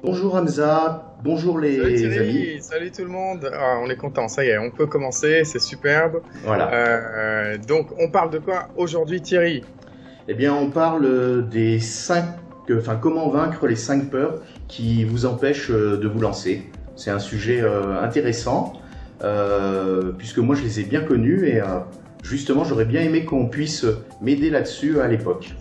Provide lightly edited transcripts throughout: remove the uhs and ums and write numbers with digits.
Bonjour Hamza, bonjour les amis. Salut tout le monde. Ah, on est content, ça y est, on peut commencer, c'est superbe. Voilà. Donc on parle de quoi aujourd'hui, Thierry? Eh bien, on parle des comment vaincre les 5 peurs qui vous empêchent de vous lancer. C'est un sujet intéressant, puisque moi je les ai bien connus et justement j'aurais bien aimé qu'on puisse m'aider là-dessus à l'époque.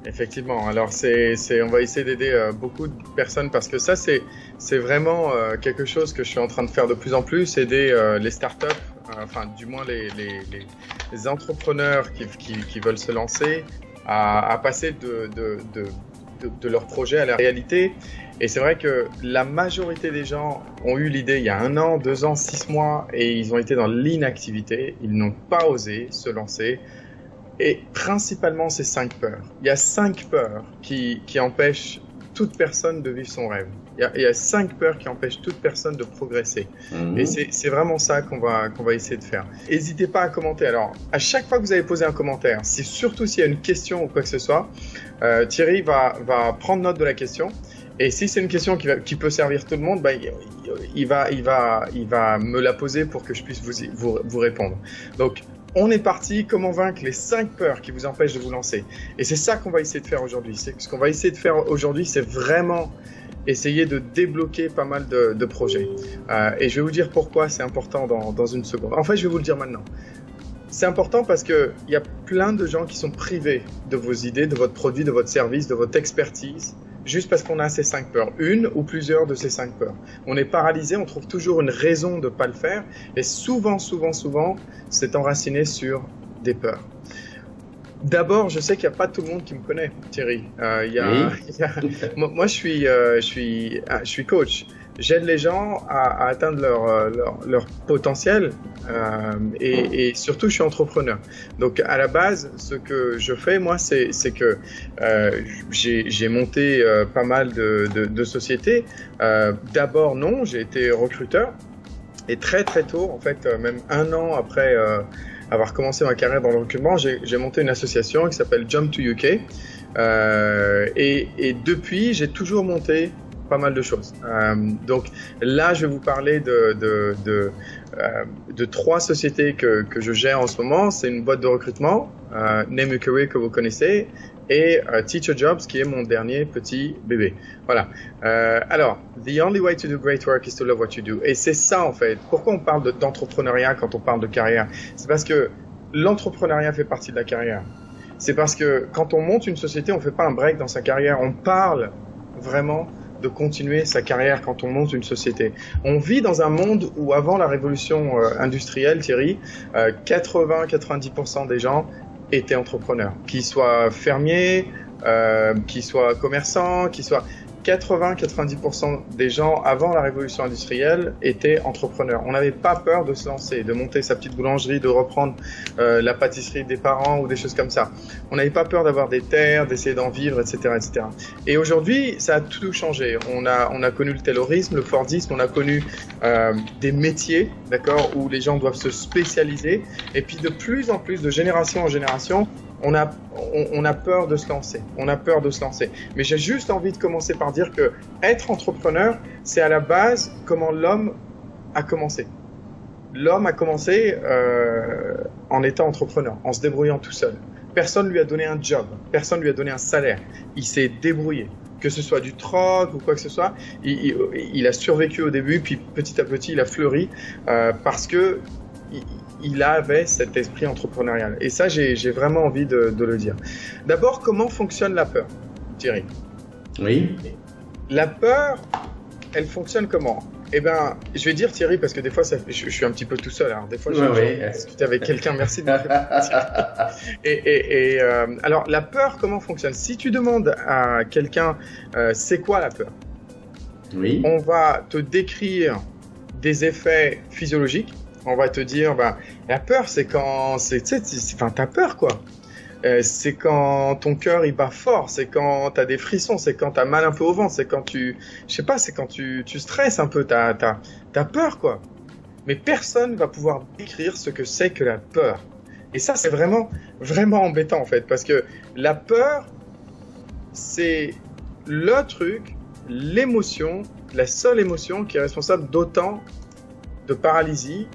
Effectivement, alors on va essayer d'aider beaucoup de personnes parce que ça c'est vraiment quelque chose que je suis en train de faire de plus en plus, aider les startups, enfin du moins les entrepreneurs qui veulent se lancer à passer de leur projet à la réalité. Et c'est vrai que la majorité des gens ont eu l'idée il y a 1 an, 2 ans, 6 mois et ils ont été dans l'inactivité, ils n'ont pas osé se lancer. Et principalement, c'est 5 peurs. Il y a 5 peurs qui empêchent toute personne de vivre son rêve. Il y a 5 peurs qui empêchent toute personne de progresser. Et c'est vraiment ça qu'on va essayer de faire. N'hésitez pas à commenter. Alors, à chaque fois que vous allez poser un commentaire, surtout s'il y a une question ou quoi que ce soit, Thierry va prendre note de la question. Et si c'est une question qui peut servir tout le monde, il va me la poser pour que je puisse vous répondre. Donc, on est parti, comment vaincre les 5 peurs qui vous empêchent de vous lancer. Et c'est ça qu'on va essayer de faire aujourd'hui. Ce qu'on va essayer de faire aujourd'hui, c'est vraiment essayer de débloquer pas mal de projets. Et je vais vous dire pourquoi c'est important dans une seconde. En fait, je vais vous le dire maintenant. C'est important parce qu'il y a plein de gens qui sont privés de vos idées, de votre produit, de votre service, de votre expertise, juste parce qu'on a ces 5 peurs, une ou plusieurs de ces 5 peurs. On est paralysé, on trouve toujours une raison de ne pas le faire, et souvent, c'est enraciné sur des peurs. D'abord, je sais qu'il n'y a pas tout le monde qui me connaît, Thierry. Moi, je suis coach. J'aide les gens à atteindre leur potentiel et surtout, je suis entrepreneur. Donc, à la base, ce que je fais, moi, c'est que j'ai monté pas mal de sociétés. D'abord, non, j'ai été recruteur et très tôt, en fait, même 1 an après avoir commencé ma carrière dans le recrutement, j'ai monté une association qui s'appelle Jump to UK et depuis, j'ai toujours monté pas mal de choses. Donc là, je vais vous parler de 3 sociétés que je gère en ce moment. C'est une boîte de recrutement, Name Your Career que vous connaissez, et Teacher Jobs qui est mon dernier petit bébé. Voilà. Alors, the only way to do great work is to love what you do. Et c'est ça en fait. Pourquoi on parle d'entrepreneuriat quand on parle de carrière? C'est parce que l'entrepreneuriat fait partie de la carrière. C'est parce que quand on monte une société, on fait pas un break dans sa carrière. On parle vraiment de continuer sa carrière quand on monte une société. On vit dans un monde où avant la révolution industrielle, Thierry, 80-90% des gens étaient entrepreneurs. Qu'ils soient fermiers, qu'ils soient commerçants, qu'ils soient... 80-90% des gens avant la révolution industrielle étaient entrepreneurs. On n'avait pas peur de se lancer, de monter sa petite boulangerie, de reprendre la pâtisserie des parents ou des choses comme ça. On n'avait pas peur d'avoir des terres, d'essayer d'en vivre, etc., etc. Et aujourd'hui, ça a tout changé. On a connu le taylorisme, le fordisme, on a connu des métiers, d'accord, où les gens doivent se spécialiser. Et puis de plus en plus, de génération en génération, on a peur de se lancer. On a peur de se lancer. Mais j'ai juste envie de commencer par dire que être entrepreneur, c'est à la base comment l'homme a commencé. L'homme a commencé en étant entrepreneur, en se débrouillant tout seul. Personne lui a donné un job, personne lui a donné un salaire. Il s'est débrouillé. Que ce soit du troc ou quoi que ce soit, il a survécu au début, puis petit à petit, il a fleuri parce que il avait cet esprit entrepreneurial. Et ça, j'ai vraiment envie de le dire. D'abord, comment fonctionne la peur, Thierry? Oui. La peur, elle fonctionne comment? Eh bien, je vais dire Thierry parce que des fois, je suis un petit peu tout seul. Alors, des fois, je discute avec quelqu'un. Merci de me faire. Alors, la peur, comment fonctionne? Si tu demandes à quelqu'un, c'est quoi la peur? Oui. On va te décrire des effets physiologiques. On va te dire, la peur, c'est quand, t'as peur, quoi. C'est quand ton cœur il bat fort, c'est quand t'as des frissons, c'est quand t'as mal un peu au ventre, c'est quand c'est quand tu stresses un peu, t'as peur, quoi. Mais personne va pouvoir décrire ce que c'est que la peur. Et ça, c'est vraiment, vraiment embêtant, en fait, parce que la peur, c'est le truc, l'émotion, la seule émotion qui est responsable d'autant de paralysie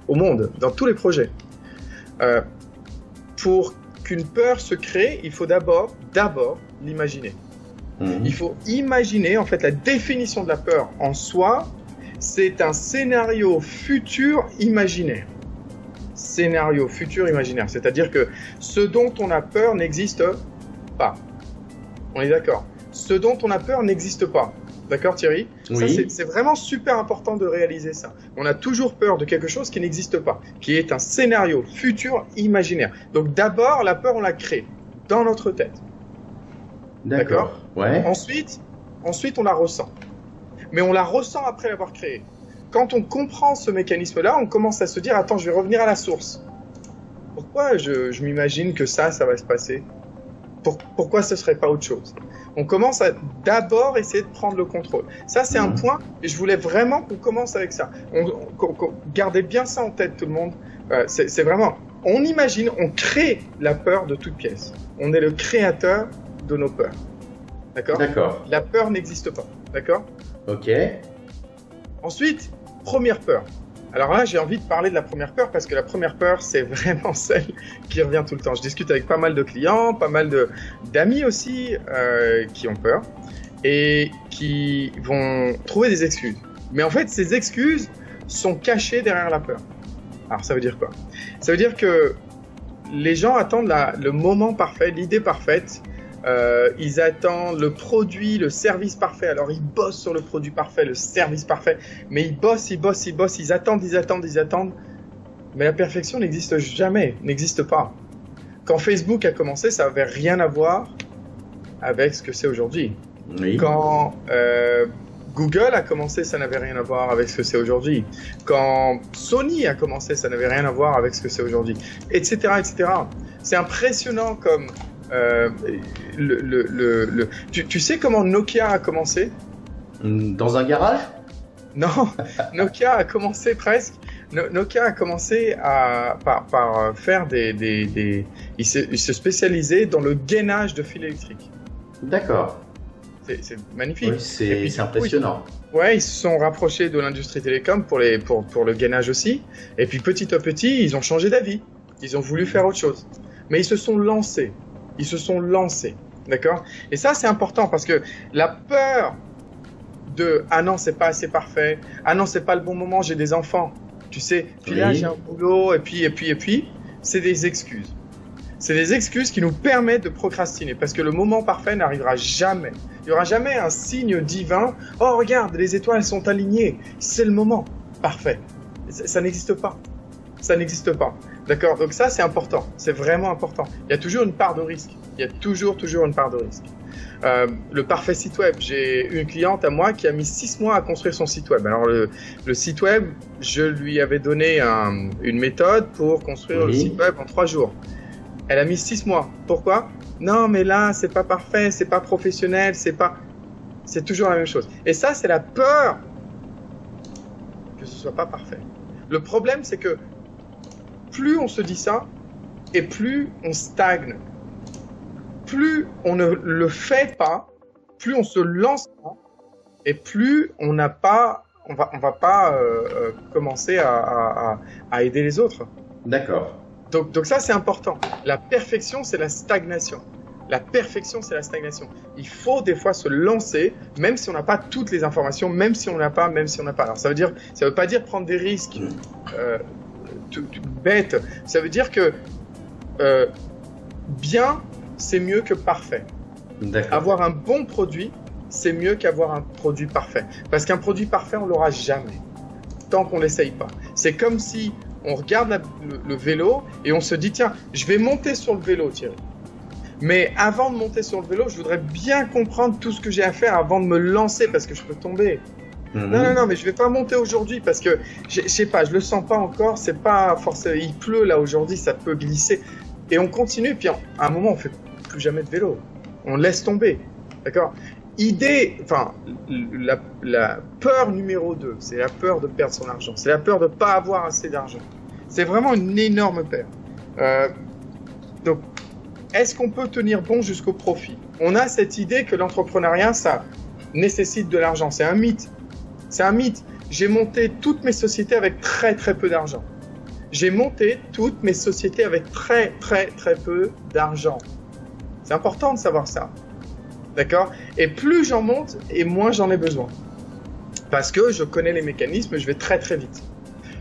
au monde, dans tous les projets. Pour qu'une peur se crée, il faut d'abord l'imaginer. Il faut imaginer, en fait, la définition de la peur en soi, c'est un scénario futur imaginaire. Scénario futur imaginaire, c'est-à-dire que ce dont on a peur n'existe pas. On est d'accord? Ce dont on a peur n'existe pas. D'accord, Thierry? Oui. Ça, c'est vraiment super important de réaliser ça. On a toujours peur de quelque chose qui n'existe pas, qui est un scénario futur imaginaire. Donc d'abord, la peur, on la crée dans notre tête. D'accord? Ouais. Ensuite, on la ressent. Mais on la ressent après l'avoir créée. Quand on comprend ce mécanisme-là, on commence à se dire, attends, je vais revenir à la source. Pourquoi je m'imagine que ça va se passer? Pourquoi ce serait pas autre chose? On commence à d'abord essayer de prendre le contrôle. Ça, c'est un point, et je voulais vraiment qu'on commence avec ça. Gardez bien ça en tête, tout le monde. C'est vraiment, on imagine, on crée la peur de toute pièce. On est le créateur de nos peurs. D'accord? D'accord. La peur n'existe pas. D'accord? Ok. Ensuite, première peur. Alors là, j'ai envie de parler de la première peur parce que la première peur, c'est vraiment celle qui revient tout le temps. Je discute avec pas mal de clients, pas mal d'amis aussi qui ont peur et qui vont trouver des excuses. Mais en fait, ces excuses sont cachées derrière la peur. Alors, ça veut dire quoi? Ça veut dire que les gens attendent le moment parfait, l'idée parfaite. Ils attendent le produit, le service parfait. Alors ils bossent sur le produit parfait, le service parfait, mais ils bossent, ils attendent. Mais la perfection n'existe jamais, n'existe pas. Quand Facebook a commencé, ça n'avait rien à voir avec ce que c'est aujourd'hui. Oui. Quand Google a commencé, ça n'avait rien à voir avec ce que c'est aujourd'hui. Quand Sony a commencé, ça n'avait rien à voir avec ce que c'est aujourd'hui, etc., etc. C'est impressionnant comme tu sais comment Nokia a commencé? Dans un garage? Non, Nokia a commencé presque. Nokia a commencé par faire il se spécialisait dans le gainage de fils électriques. D'accord. C'est magnifique. Oui, c'est impressionnant. Ouais, ils se sont rapprochés de l'industrie télécom pour le gainage aussi. Et puis petit à petit, ils ont changé d'avis. Ils ont voulu faire autre chose. Mais ils se sont lancés. D'accord? Et ça, c'est important parce que la peur de « Ah non, c'est pas assez parfait. Ah non, c'est pas le bon moment, j'ai des enfants. » Tu sais, puis là, j'ai un boulot, et puis, c'est des excuses. C'est des excuses qui nous permettent de procrastiner parce que le moment parfait n'arrivera jamais. Il n'y aura jamais un signe divin. « Oh, regarde, les étoiles sont alignées. C'est le moment parfait. » Ça n'existe pas. Ça n'existe pas. D'accord? Donc ça, c'est important. C'est vraiment important. Il y a toujours une part de risque. Il y a toujours une part de risque. Le parfait site web. J'ai une cliente à moi qui a mis 6 mois à construire son site web. Alors le site web, je lui avais donné une méthode pour construire le site web en 3 jours. Elle a mis 6 mois. Pourquoi? Non, mais là, c'est pas parfait, c'est pas professionnel, c'est toujours la même chose. Et ça, c'est la peur que ce soit pas parfait. Le problème, c'est que plus on se dit ça, et plus on stagne. Plus on ne le fait pas, plus on se lance pas, et plus on va pas commencer à aider les autres. D'accord. Donc ça, c'est important. La perfection, c'est la stagnation. Il faut des fois se lancer, même si on n'a pas toutes les informations, même si on n'a pas. Alors ça veut pas dire prendre des risques bêtes. Ça veut dire que bien, c'est mieux que parfait. Avoir un bon produit, c'est mieux qu'avoir un produit parfait. Parce qu'un produit parfait, on l'aura jamais, tant qu'on l'essaye pas. C'est comme si on regarde le vélo et on se dit, tiens, je vais monter sur le vélo, Thierry. Mais avant de monter sur le vélo, je voudrais bien comprendre tout ce que j'ai à faire avant de me lancer parce que je peux tomber. Non, mais je vais pas monter aujourd'hui parce que je sais pas, je le sens pas encore, c'est pas forcément, il pleut là aujourd'hui, ça peut glisser. Et on continue, puis à un moment, on fait plus jamais de vélo. On laisse tomber. D'accord? La peur numéro 2, c'est la peur de perdre son argent. C'est la peur de pas avoir assez d'argent. C'est vraiment une énorme peur. Donc, est-ce qu'on peut tenir bon jusqu'au profit? On a cette idée que l'entrepreneuriat, ça nécessite de l'argent. C'est un mythe. C'est un mythe. J'ai monté toutes mes sociétés avec très très peu d'argent. J'ai monté toutes mes sociétés avec très très très peu d'argent. C'est important de savoir ça. D'accord? Et plus j'en monte, et moins j'en ai besoin. Parce que je connais les mécanismes, je vais très très vite.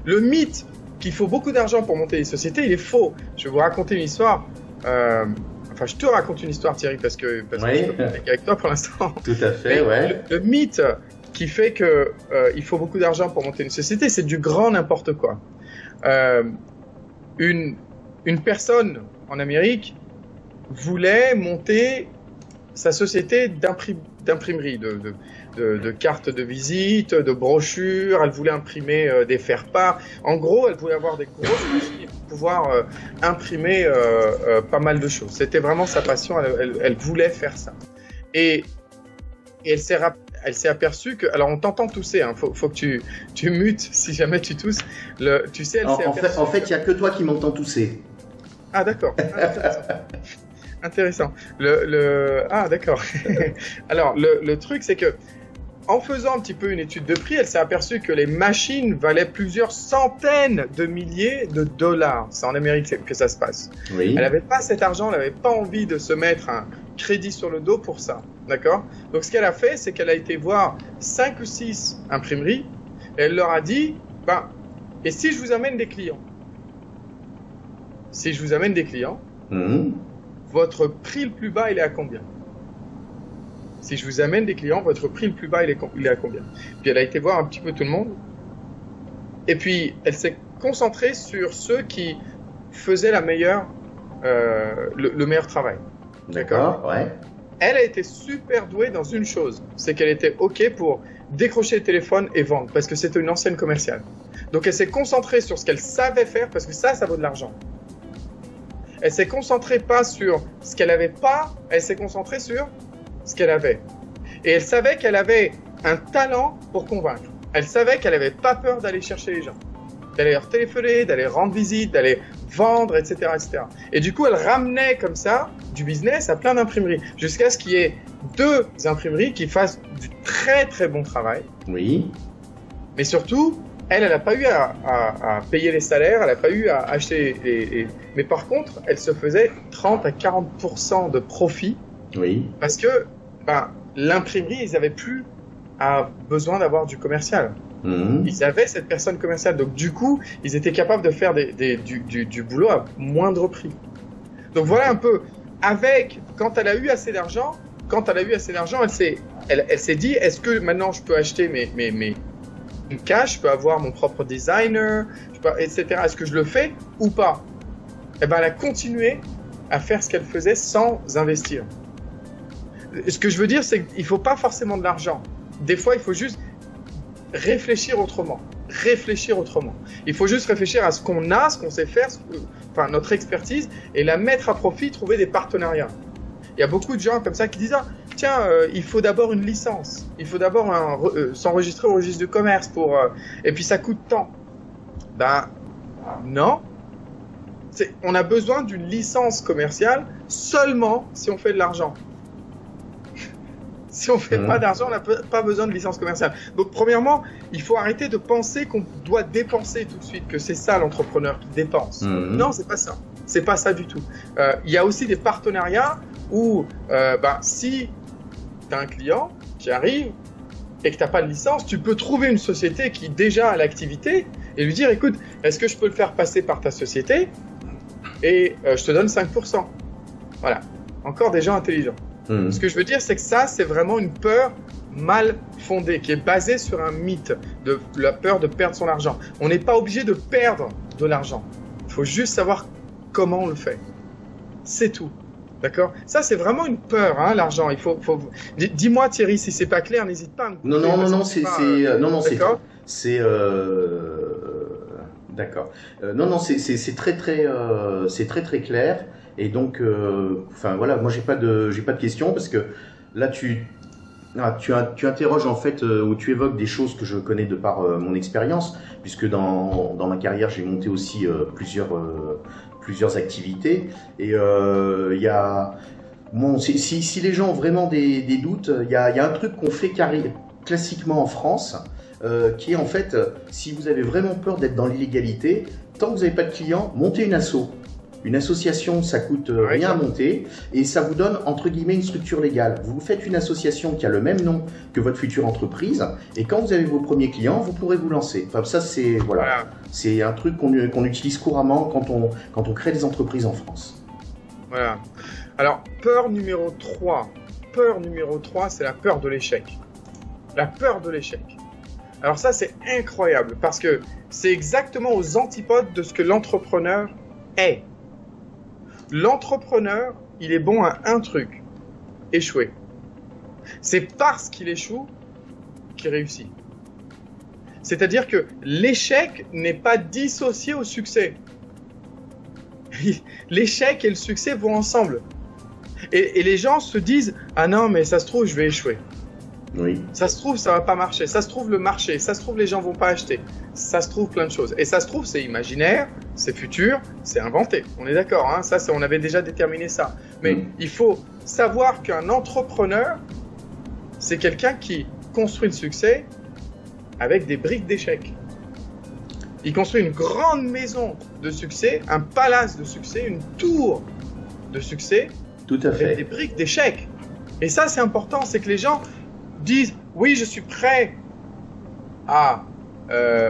Le mythe qu'il faut beaucoup d'argent pour monter des sociétés, il est faux. Je vais vous raconter une histoire. Enfin, je te raconte une histoire, Thierry, parce que je peux communiquer avec toi pour l'instant. Tout à fait, ouais. Le mythe qui fait que il faut beaucoup d'argent pour monter une société, c'est du grand n'importe quoi. Une personne en Amérique voulait monter sa société d'imprimerie, de cartes de visite, de brochures. Elle voulait imprimer des faire-part. En gros, elle voulait avoir des grosses machines pour pouvoir imprimer pas mal de choses. C'était vraiment sa passion. Elle voulait faire ça. Et elle s'est aperçue que... Alors, on t'entend tousser. Hein. Faut que tu mutes si jamais tu tousses. Tu sais, en fait, il n'y a que toi qui m'entends tousser. Ah, d'accord. Intéressant. Ah, d'accord. Alors, le truc, c'est que en faisant un petit peu une étude de prix, elle s'est aperçue que les machines valaient plusieurs centaines de milliers de dollars. C'est en Amérique que ça se passe. Oui. Elle n'avait pas cet argent, elle n'avait pas envie de se mettre un crédit sur le dos pour ça. D'accord? Donc, ce qu'elle a fait, c'est qu'elle a été voir 5 ou 6 imprimeries et elle leur a dit, et si je vous amène des clients? Si je vous amène des clients, votre prix le plus bas, il est à combien? Si je vous amène des clients, votre prix le plus bas, il est à combien? Puis elle a été voir un petit peu tout le monde. Et puis, elle s'est concentrée sur ceux qui faisaient le meilleur travail. D'accord, ouais. Elle a été super douée dans une chose. C'est qu'elle était OK pour décrocher le téléphone et vendre. Parce que c'était une ancienne commerciale. Donc, elle s'est concentrée sur ce qu'elle savait faire. Parce que ça vaut de l'argent. Elle s'est concentrée pas sur ce qu'elle avait pas. Elle s'est concentrée sur ce qu'elle avait. Et elle savait qu'elle avait un talent pour convaincre. Elle savait qu'elle n'avait pas peur d'aller chercher les gens, d'aller leur téléphoner, d'aller rendre visite, d'aller vendre, etc., etc. Et du coup, elle ramenait comme ça du business à plein d'imprimeries, jusqu'à ce qu'il y ait 2 imprimeries qui fassent du très très bon travail. Oui. Mais surtout, elle n'a pas eu à payer les salaires, elle n'a pas eu à acheter Mais par contre, elle se faisait 30 à 40% de profit. Oui. Parce que l'imprimerie, ils n'avaient plus besoin d'avoir du commercial. Ils avaient cette personne commerciale. Donc du coup, ils étaient capables de faire du boulot à moindre prix. Donc voilà un peu. Quand elle a eu assez d'argent, elle s'est dit, est-ce que maintenant je peux acheter mes cash, je peux avoir mon propre designer, etc. Est-ce que je le fais ou pas? Eh ben, elle a continué à faire ce qu'elle faisait sans investir. Ce que je veux dire, c'est qu'il ne faut pas forcément de l'argent. Des fois, il faut juste réfléchir autrement. Il faut juste réfléchir à ce qu'on a, ce qu'on sait faire, notre expertise, et la mettre à profit, trouver des partenariats. Il y a beaucoup de gens comme ça qui disent « Tiens, il faut d'abord une licence. Il faut d'abord s'enregistrer au registre du commerce et puis ça coûte tant. » Non. On a besoin d'une licence commerciale seulement si on fait de l'argent. Si on ne fait pas d'argent, on n'a pas besoin de licence commerciale. Donc, premièrement, il faut arrêter de penser qu'on doit dépenser tout de suite, que c'est ça l'entrepreneur qui dépense. Non, c'est pas ça. C'est pas ça du tout. Il y a aussi des partenariats où, si tu as un client qui arrive et que tu n'as pas de licence, tu peux trouver une société qui déjà a l'activité et lui dire, écoute, est-ce que je peux le faire passer par ta société et je te donne 5%. Voilà. Encore des gens intelligents. Ce que je veux dire, c'est que ça, c'est vraiment une peur mal fondée, qui est basée sur un mythe, de la peur de perdre son argent. On n'est pas obligé de perdre de l'argent. Il faut juste savoir comment on le fait. C'est tout. D'accord? Ça, c'est vraiment une peur, hein, l'argent. Dis-moi, Thierry, si c'est pas clair, n'hésite pas à me couper. Non, c'est d'accord. D'accord. C'est très très clair. Et donc, voilà, moi j'ai pas de questions parce que là tu interroges en fait ou tu évoques des choses que je connais de par mon expérience, puisque dans ma carrière j'ai monté aussi plusieurs activités. Et il y a... Bon, si les gens ont vraiment des doutes, il y a un truc qu'on fait classiquement en France, qui est en fait, si vous avez vraiment peur d'être dans l'illégalité, tant que vous n'avez pas de clients, montez une asso. Une association, ça coûte rien à monter et ça vous donne entre guillemets une structure légale. Vous faites une association qui a le même nom que votre future entreprise et quand vous avez vos premiers clients, vous pourrez vous lancer. Enfin, ça, c'est voilà. C'est un truc qu'on utilise couramment quand on crée des entreprises en France. Voilà. Alors, peur numéro 3. Peur numéro 3, c'est la peur de l'échec. La peur de l'échec. Alors ça, c'est incroyable parce que c'est exactement aux antipodes de ce que l'entrepreneur est. L'entrepreneur, il est bon à un truc, échouer. C'est parce qu'il échoue qu'il réussit. C'est-à-dire que l'échec n'est pas dissocié au succès. L'échec et le succès vont ensemble. Et les gens se disent « Ah non, mais ça se trouve, je vais échouer. » Oui. Ça se trouve, ça va pas marcher. Ça se trouve, le marché. Ça se trouve, les gens vont pas acheter. Ça se trouve, plein de choses. Et ça se trouve, c'est imaginaire, c'est futur, c'est inventé. On est d'accord, hein, ça, on avait déjà déterminé ça. Mais il faut savoir qu'un entrepreneur, c'est quelqu'un qui construit le succès avec des briques d'échecs. Il construit une grande maison de succès, un palace de succès, une tour de succès. Tout à fait. Avec des briques d'échecs. Et ça, c'est important, c'est que les gens disent « Oui, je suis prêt à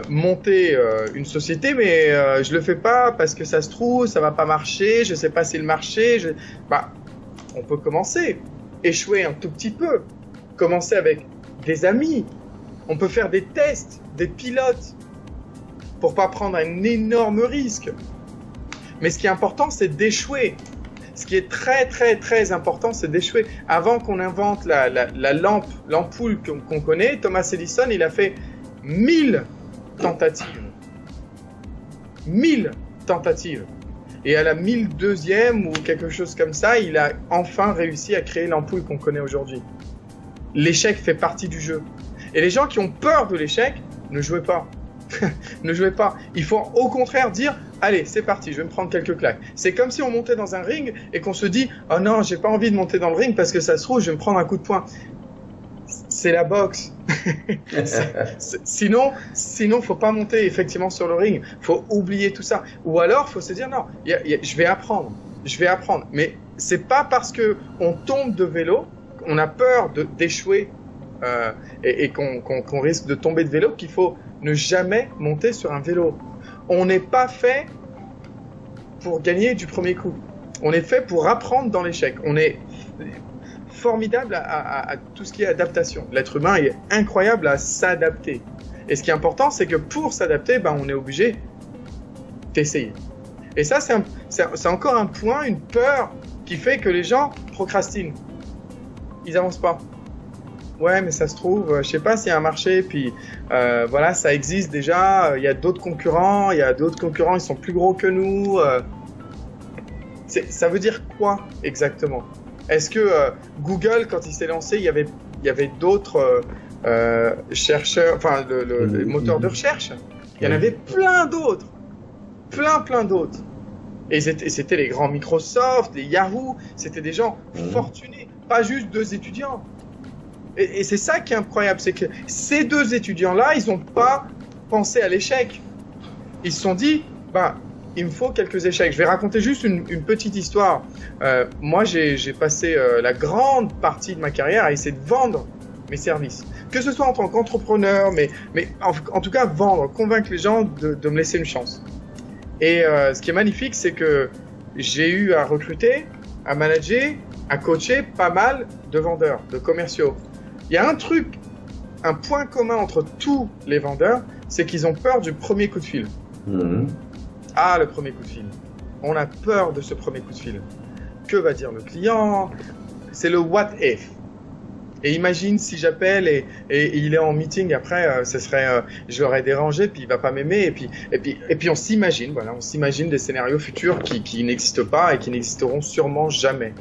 monter une société, mais je le fais pas parce que ça se trouve, ça va pas marcher, je sais pas si le marché... Bah, on peut commencer, échouer un tout petit peu, commencer avec des amis, on peut faire des tests, des pilotes, pour pas prendre un énorme risque. Mais ce qui est important, c'est d'échouer. Ce qui est très, très, très important, c'est d'échouer. Avant qu'on invente l'ampoule qu'on connaît, Thomas Edison, il a fait 1000 tentatives. 1000 tentatives. Et à la 1002e ou quelque chose comme ça, il a enfin réussi à créer l'ampoule qu'on connaît aujourd'hui. L'échec fait partie du jeu. Et les gens qui ont peur de l'échec, ne jouez pas. Ne jouez pas. Il faut au contraire dire « Allez, c'est parti, je vais me prendre quelques claques. » C'est comme si on montait dans un ring et qu'on se dit « Oh non, j'ai pas envie de monter dans le ring parce que ça se trouve, je vais me prendre un coup de poing. » C'est la boxe. Sinon, faut pas monter effectivement sur le ring. Faut oublier tout ça. Ou alors, faut se dire « Non, je vais apprendre. Je vais apprendre. » Mais c'est pas parce que on tombe de vélo, on a peur d'échouer et qu'on risque de tomber de vélo qu'il faut ne jamais monter sur un vélo. On n'est pas fait pour gagner du premier coup. On est fait pour apprendre dans l'échec. On est formidable à tout ce qui est adaptation. L'être humain est incroyable à s'adapter. Et ce qui est important, c'est que pour s'adapter, on est obligé d'essayer. Et ça, c'est encore un point, une peur qui fait que les gens procrastinent. Ils n'avancent pas. Ouais, mais ça se trouve, je sais pas s'il y a un marché, puis voilà, ça existe déjà, il y a d'autres concurrents, ils sont plus gros que nous. Ça veut dire quoi exactement? Est-ce que Google, quand il s'est lancé, il y avait d'autres chercheurs, enfin le moteur de recherche? Il y en avait plein d'autres, plein d'autres. Et c'était les grands Microsoft, les Yahoo, c'était des gens fortunés, pas juste 2 étudiants. Et c'est ça qui est incroyable, c'est que ces 2 étudiants-là, ils n'ont pas pensé à l'échec. Ils se sont dit, il me faut quelques échecs. Je vais raconter juste une petite histoire. Moi, j'ai passé la grande partie de ma carrière à essayer de vendre mes services. Que ce soit en tant qu'entrepreneur, mais en tout cas vendre, convaincre les gens de me laisser une chance. Et ce qui est magnifique, c'est que j'ai eu à recruter, à manager, à coacher pas mal de vendeurs, de commerciaux. Il y a un point commun entre tous les vendeurs, c'est qu'ils ont peur du premier coup de fil. Ah, le premier coup de fil. On a peur de ce premier coup de fil. Que va dire le client? C'est le what if. Et imagine si j'appelle et il est en meeting après, ce serait, je l'aurais dérangé, puis il va pas m'aimer, et puis on s'imagine, voilà, on s'imagine des scénarios futurs qui n'existent pas et qui n'existeront sûrement jamais.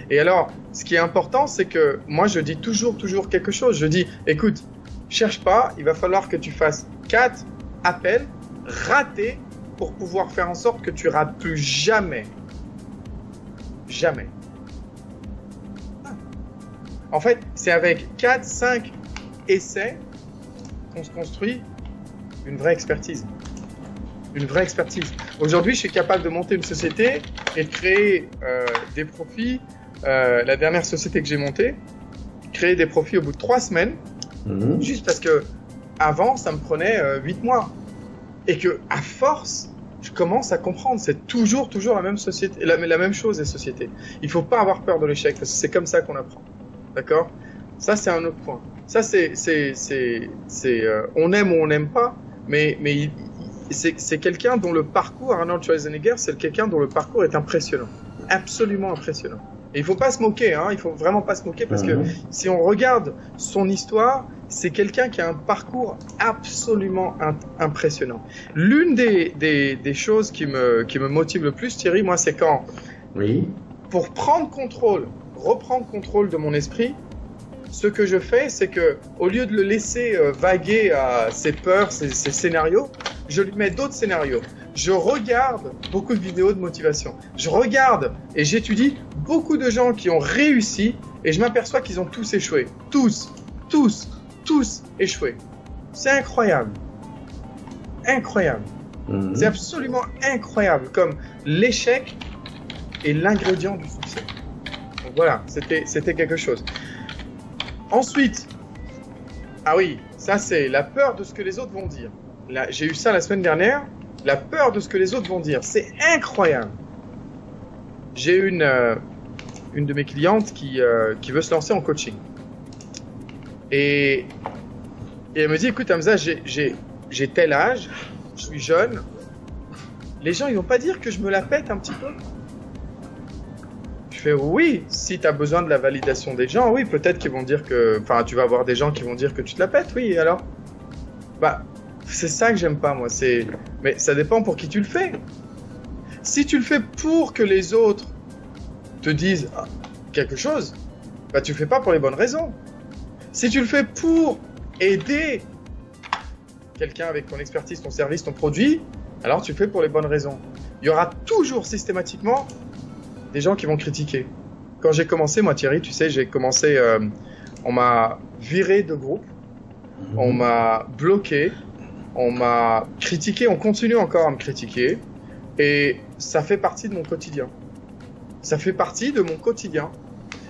Et alors, ce qui est important, c'est que moi, je dis toujours quelque chose. Je dis, écoute, cherche pas, il va falloir que tu fasses 4 appels ratés pour pouvoir faire en sorte que tu rates plus jamais. Jamais. En fait, c'est avec 4, 5 essais qu'on se construit une vraie expertise. Une vraie expertise. Aujourd'hui, je suis capable de monter une société et de créer des profits. La dernière société que j'ai montée, créer des profits au bout de 3 semaines, juste parce que avant, ça me prenait 8 mois. Et que à force, je commence à comprendre, c'est toujours la même société, la même chose les sociétés. Il faut pas avoir peur de l'échec parce que c'est comme ça qu'on apprend. D'accord? Ça, c'est un autre point. Ça, on aime ou on n'aime pas, mais c'est quelqu'un dont le parcours, Arnold Schwarzenegger, c'est quelqu'un dont le parcours est impressionnant. Absolument impressionnant. Et il faut pas se moquer, hein. Il faut vraiment pas se moquer parce que si on regarde son histoire, c'est quelqu'un qui a un parcours absolument impressionnant. L'une des choses qui me motive le plus, Thierry, moi, c'est quand, pour reprendre contrôle de mon esprit, ce que je fais, c'est que au lieu de le laisser vaguer à ses peurs, ses scénarios, je lui mets d'autres scénarios. Je regarde beaucoup de vidéos de motivation. Je regarde et j'étudie beaucoup de gens qui ont réussi et je m'aperçois qu'ils ont tous échoué. Tous échoué. C'est incroyable. Incroyable. C'est absolument incroyable comme l'échec est l'ingrédient du succès. Donc voilà, c'était quelque chose. Ensuite, ah oui, ça c'est la peur de ce que les autres vont dire. Là, j'ai eu ça la semaine dernière, la peur de ce que les autres vont dire. C'est incroyable. J'ai une de mes clientes qui veut se lancer en coaching. Et elle me dit, écoute Hamza, j'ai tel âge, je suis jeune. Les gens, ils vont pas dire que je me la pète un petit peu? Je fais oui, si tu as besoin de la validation des gens, oui, peut-être qu'ils vont dire que... Enfin, tu vas avoir des gens qui vont dire que tu te la pètes, oui, et alors? Bah, c'est ça que j'aime pas, moi. Mais ça dépend pour qui tu le fais. Si tu le fais pour que les autres te disent quelque chose, bah, tu le fais pas pour les bonnes raisons. Si tu le fais pour aider quelqu'un avec ton expertise, ton service, ton produit, alors tu le fais pour les bonnes raisons. Il y aura toujours systématiquement des gens qui vont critiquer. Quand j'ai commencé, moi Thierry, tu sais, j'ai commencé, on m'a viré de groupe, on m'a bloqué, on m'a critiqué, on continue encore à me critiquer, et ça fait partie de mon quotidien. Ça fait partie de mon quotidien.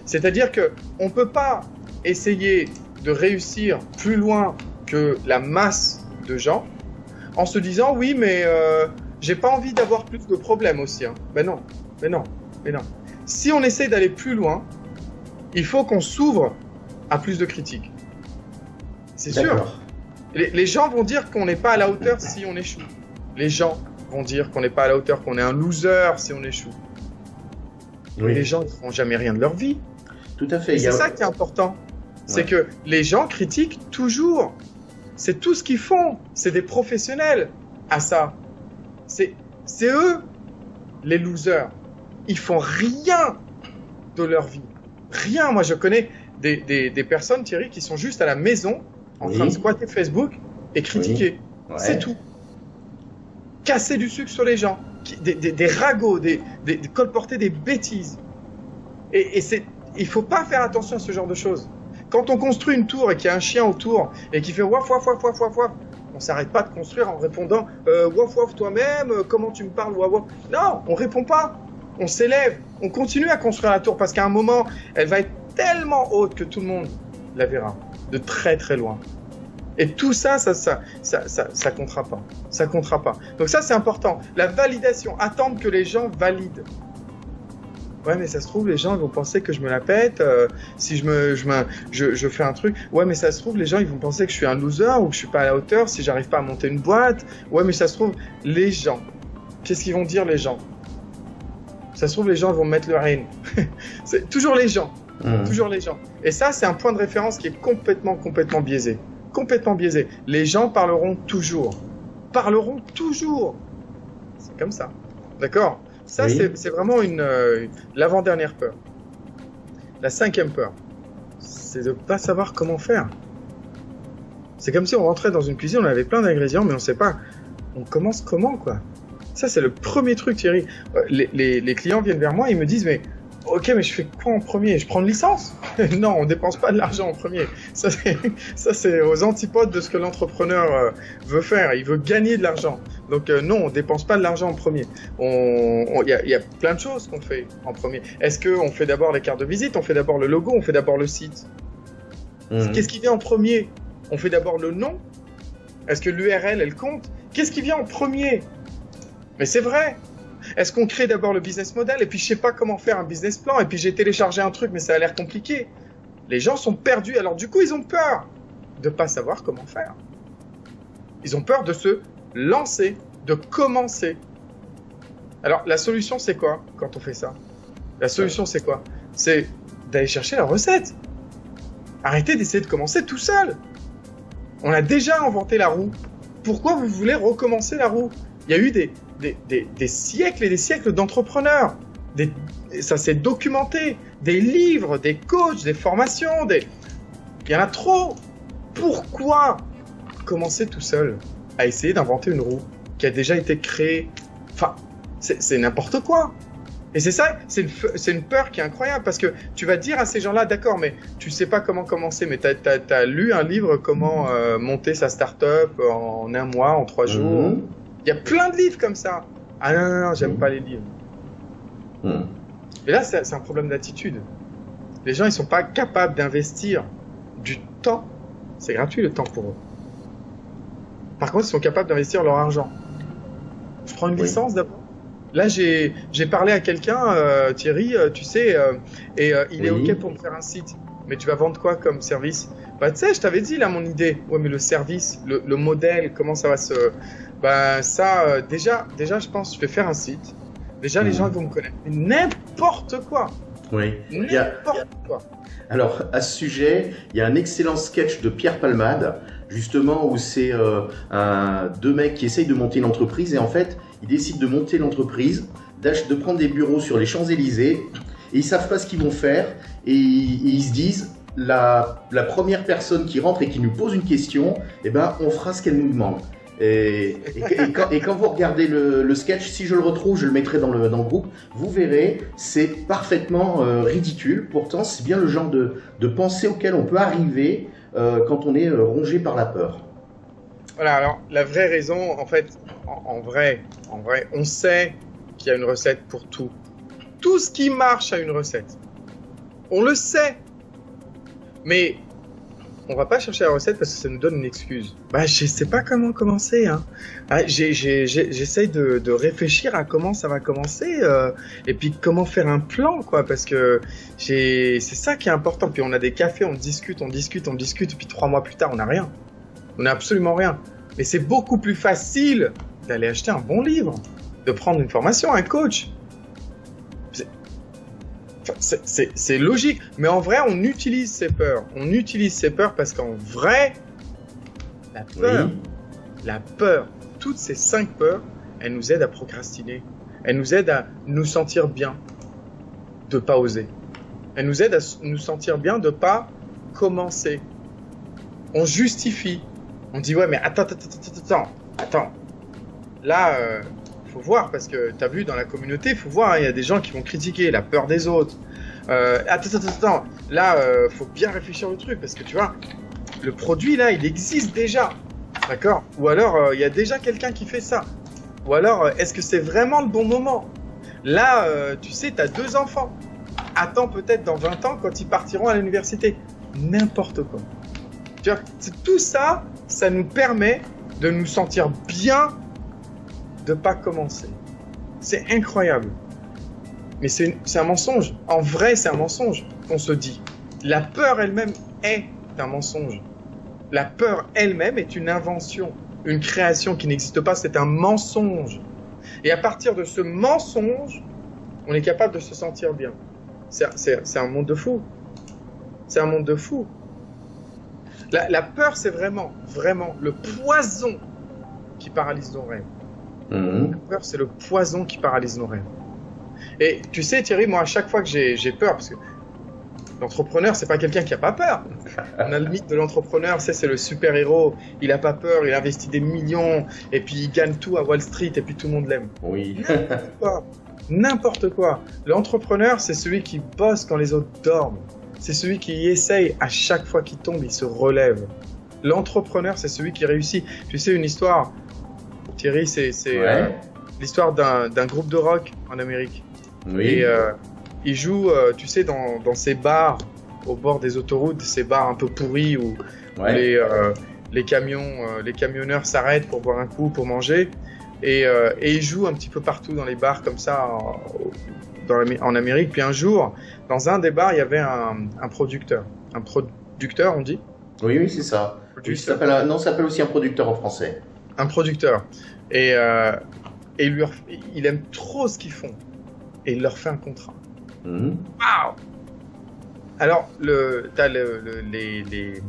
C'est-à-dire que on peut pas essayer de réussir plus loin que la masse de gens en se disant oui, mais j'ai pas envie d'avoir plus de problèmes aussi. Hein. Mais non. Si on essaie d'aller plus loin, il faut qu'on s'ouvre à plus de critiques. C'est sûr. Les gens vont dire qu'on n'est pas à la hauteur si on échoue. Les gens vont dire qu'on n'est pas à la hauteur, qu'on est un loser si on échoue. Oui. Les gens ne feront jamais rien de leur vie. Tout à fait. Et c'est ça qui est important. C'est que les gens critiquent toujours. C'est tout ce qu'ils font. C'est des professionnels à ça. C'est eux, les losers. Ils font rien de leur vie. Rien. Moi, je connais des personnes, Thierry, qui sont juste à la maison en train de squatter Facebook et critiquer. C'est tout. Casser du sucre sur les gens. Des ragots, colporter des bêtises. Et il faut pas faire attention à ce genre de choses. Quand on construit une tour et qu'il y a un chien autour et qui fait waf waf waf waf waf waf, on s'arrête pas de construire en répondant waf waf toi-même, comment tu me parles waf waf. Non, on répond pas. On s'élève, on continue à construire la tour parce qu'à un moment, elle va être tellement haute que tout le monde la verra de très très loin. Et tout ça comptera pas. Ça comptera pas. Donc ça, c'est important. La validation, attendre que les gens valident. Ouais, mais ça se trouve, les gens ils vont penser que je me la pète si je fais un truc. Ouais, mais ça se trouve, les gens ils vont penser que je suis un loser ou que je suis pas à la hauteur si j'arrive pas à monter une boîte. Ouais, mais ça se trouve, les gens, qu'est-ce qu'ils vont dire les gens? Ça se trouve, les gens vont me mettre le haine. C'est toujours les gens. Toujours les gens. Et ça, c'est un point de référence qui est complètement biaisé. Complètement biaisé. Les gens parleront toujours. Parleront toujours. C'est comme ça. D'accord? Ça, c'est vraiment l'avant-dernière peur. La 5e peur, c'est de ne pas savoir comment faire. C'est comme si on rentrait dans une cuisine, on avait plein d'ingrédients, mais on ne sait pas. On commence comment, quoi? Ça, c'est le premier truc, Thierry. Les clients viennent vers moi, ils me disent, mais ok, mais je fais quoi en premier? Je prends une licence? Non, on dépense pas de l'argent en premier. Ça, c'est aux antipodes de ce que l'entrepreneur veut faire. Il veut gagner de l'argent. Donc non, on dépense pas de l'argent en premier. Il y a plein de choses qu'on fait en premier. Est-ce qu'on fait d'abord les cartes de visite? On fait d'abord le logo? On fait d'abord le site? Qu'est-ce qui vient en premier? On fait d'abord le nom? Est-ce que l'URL, elle compte? Qu'est-ce qui vient en premier? Mais c'est vrai. Est-ce qu'on crée d'abord le business model et puis je sais pas comment faire un business plan et puis j'ai téléchargé un truc mais ça a l'air compliqué. Les gens sont perdus, alors du coup ils ont peur de pas savoir comment faire. Ils ont peur de se lancer, de commencer. Alors la solution c'est quoi quand on fait ça? La solution c'est quoi? C'est d'aller chercher la recette. Arrêtez d'essayer de commencer tout seul. On a déjà inventé la roue. Pourquoi vous voulez recommencer la roue? Il y a eu des siècles et des siècles d'entrepreneurs. Ça s'est documenté. Des livres, des coachs, des formations. Il y en a trop. Pourquoi commencer tout seul à essayer d'inventer une roue qui a déjà été créée? Enfin, c'est n'importe quoi. Et c'est ça, c'est une peur qui est incroyable parce que tu vas dire à ces gens-là, d'accord, mais tu sais pas comment commencer, mais t'as lu un livre comment monter sa start-up en 1 mois, en 3 jours. Il y a plein de livres comme ça. Ah non, j'aime pas les livres. Et là, c'est un problème d'attitude. Les gens, ils sont pas capables d'investir du temps. C'est gratuit le temps pour eux. Par contre, ils sont capables d'investir leur argent. Je prends une licence d'abord. Là, j'ai parlé à quelqu'un, Thierry, tu sais, il est OK pour me faire un site. Mais tu vas vendre quoi comme service? Bah, tu sais, je t'avais dit là mon idée. Ouais, mais le service, le modèle, comment ça va se... Bah, ça, déjà, je pense, je vais faire un site. Déjà, les gens vont me connaître. N'importe quoi. Oui. N'importe quoi. Alors, à ce sujet, il y a un excellent sketch de Pierre Palmade, justement, où c'est 2 mecs qui essayent de monter une entreprise et en fait, ils décident de monter l'entreprise, de prendre des bureaux sur les Champs-Élysées et ils savent pas ce qu'ils vont faire et ils se disent la première personne qui rentre et qui nous pose une question, eh ben, on fera ce qu'elle nous demande. Et quand vous regardez le sketch, si je le retrouve, je le mettrai dans le groupe, vous verrez, c'est parfaitement ridicule. Pourtant, c'est bien le genre de pensée auquel on peut arriver quand on est rongé par la peur. Voilà, alors la vraie raison, en fait, en vrai, on sait qu'il y a une recette pour tout. Tout ce qui marche a une recette. On le sait. Mais on va pas chercher la recette parce que ça nous donne une excuse. Bah, je sais pas comment commencer, hein. J'essaye de réfléchir à comment ça va commencer, et puis comment faire un plan, quoi, parce que c'est ça qui est important. Puis on a des cafés, on discute, et puis 3 mois plus tard, on n'a rien. On n'a absolument rien. Mais c'est beaucoup plus facile d'aller acheter un bon livre, de prendre une formation, un coach. C'est logique, mais en vrai, on utilise ces peurs. On utilise ces peurs parce qu'en vrai, la peur, toutes ces 5 peurs, elles nous aident à procrastiner. Elles nous aident à nous sentir bien de pas oser. Elles nous aident à nous sentir bien de pas commencer. On justifie. On dit ouais, mais attends. Là, faut voir parce que t'as vu dans la communauté, faut voir, il y a des gens qui vont critiquer la peur des autres. Attends. Là, faut bien réfléchir au truc parce que tu vois, le produit là, il existe déjà, d'accord? Ou alors, il y a déjà quelqu'un qui fait ça. Ou alors, est-ce que c'est vraiment le bon moment? Là, tu sais, t'as 2 enfants. Attends peut-être dans 20 ans quand ils partiront à l'université. N'importe quoi. Tu vois, tout ça, ça nous permet de nous sentir bien de pas commencer. C'est incroyable. Mais c'est un mensonge. En vrai, c'est un mensonge qu'on se dit. La peur elle-même est un mensonge. La peur elle-même est une invention, une création qui n'existe pas. C'est un mensonge. Et à partir de ce mensonge, on est capable de se sentir bien. C'est un monde de fou. C'est un monde de fou. La peur, c'est vraiment le poison qui paralyse nos rêves. La peur, c'est le poison qui paralyse nos rêves. Et tu sais, Thierry, moi, à chaque fois que j'ai peur, parce que L'entrepreneur, c'est pas quelqu'un qui a pas peur. On a le mythe de l'entrepreneur, c'est le super-héros. Il a pas peur, il investit des millions et puis il gagne tout à Wall Street et puis tout le monde l'aime. Oui. N'importe quoi. N'importe quoi. L'entrepreneur, c'est celui qui bosse quand les autres dorment. C'est celui qui essaye à chaque fois qu'il tombe, il se relève. L'entrepreneur, c'est celui qui réussit. Tu sais, une histoire, Thierry, c'est l'histoire d'un groupe de rock en Amérique. Oui. Et ils jouent, tu sais, dans ces bars au bord des autoroutes, ces bars un peu pourris où les camionneurs s'arrêtent pour boire un coup, pour manger. Et ils jouent un petit peu partout dans les bars comme ça en Amérique. Puis un jour, dans un des bars, il y avait un producteur. Un producteur, on dit? Oui, c'est ça. Oui, ça s'appelle aussi un producteur en français. Un producteur. Et il aime trop ce qu'ils font. Et il leur fait un contrat. Waouh! Alors, t'as les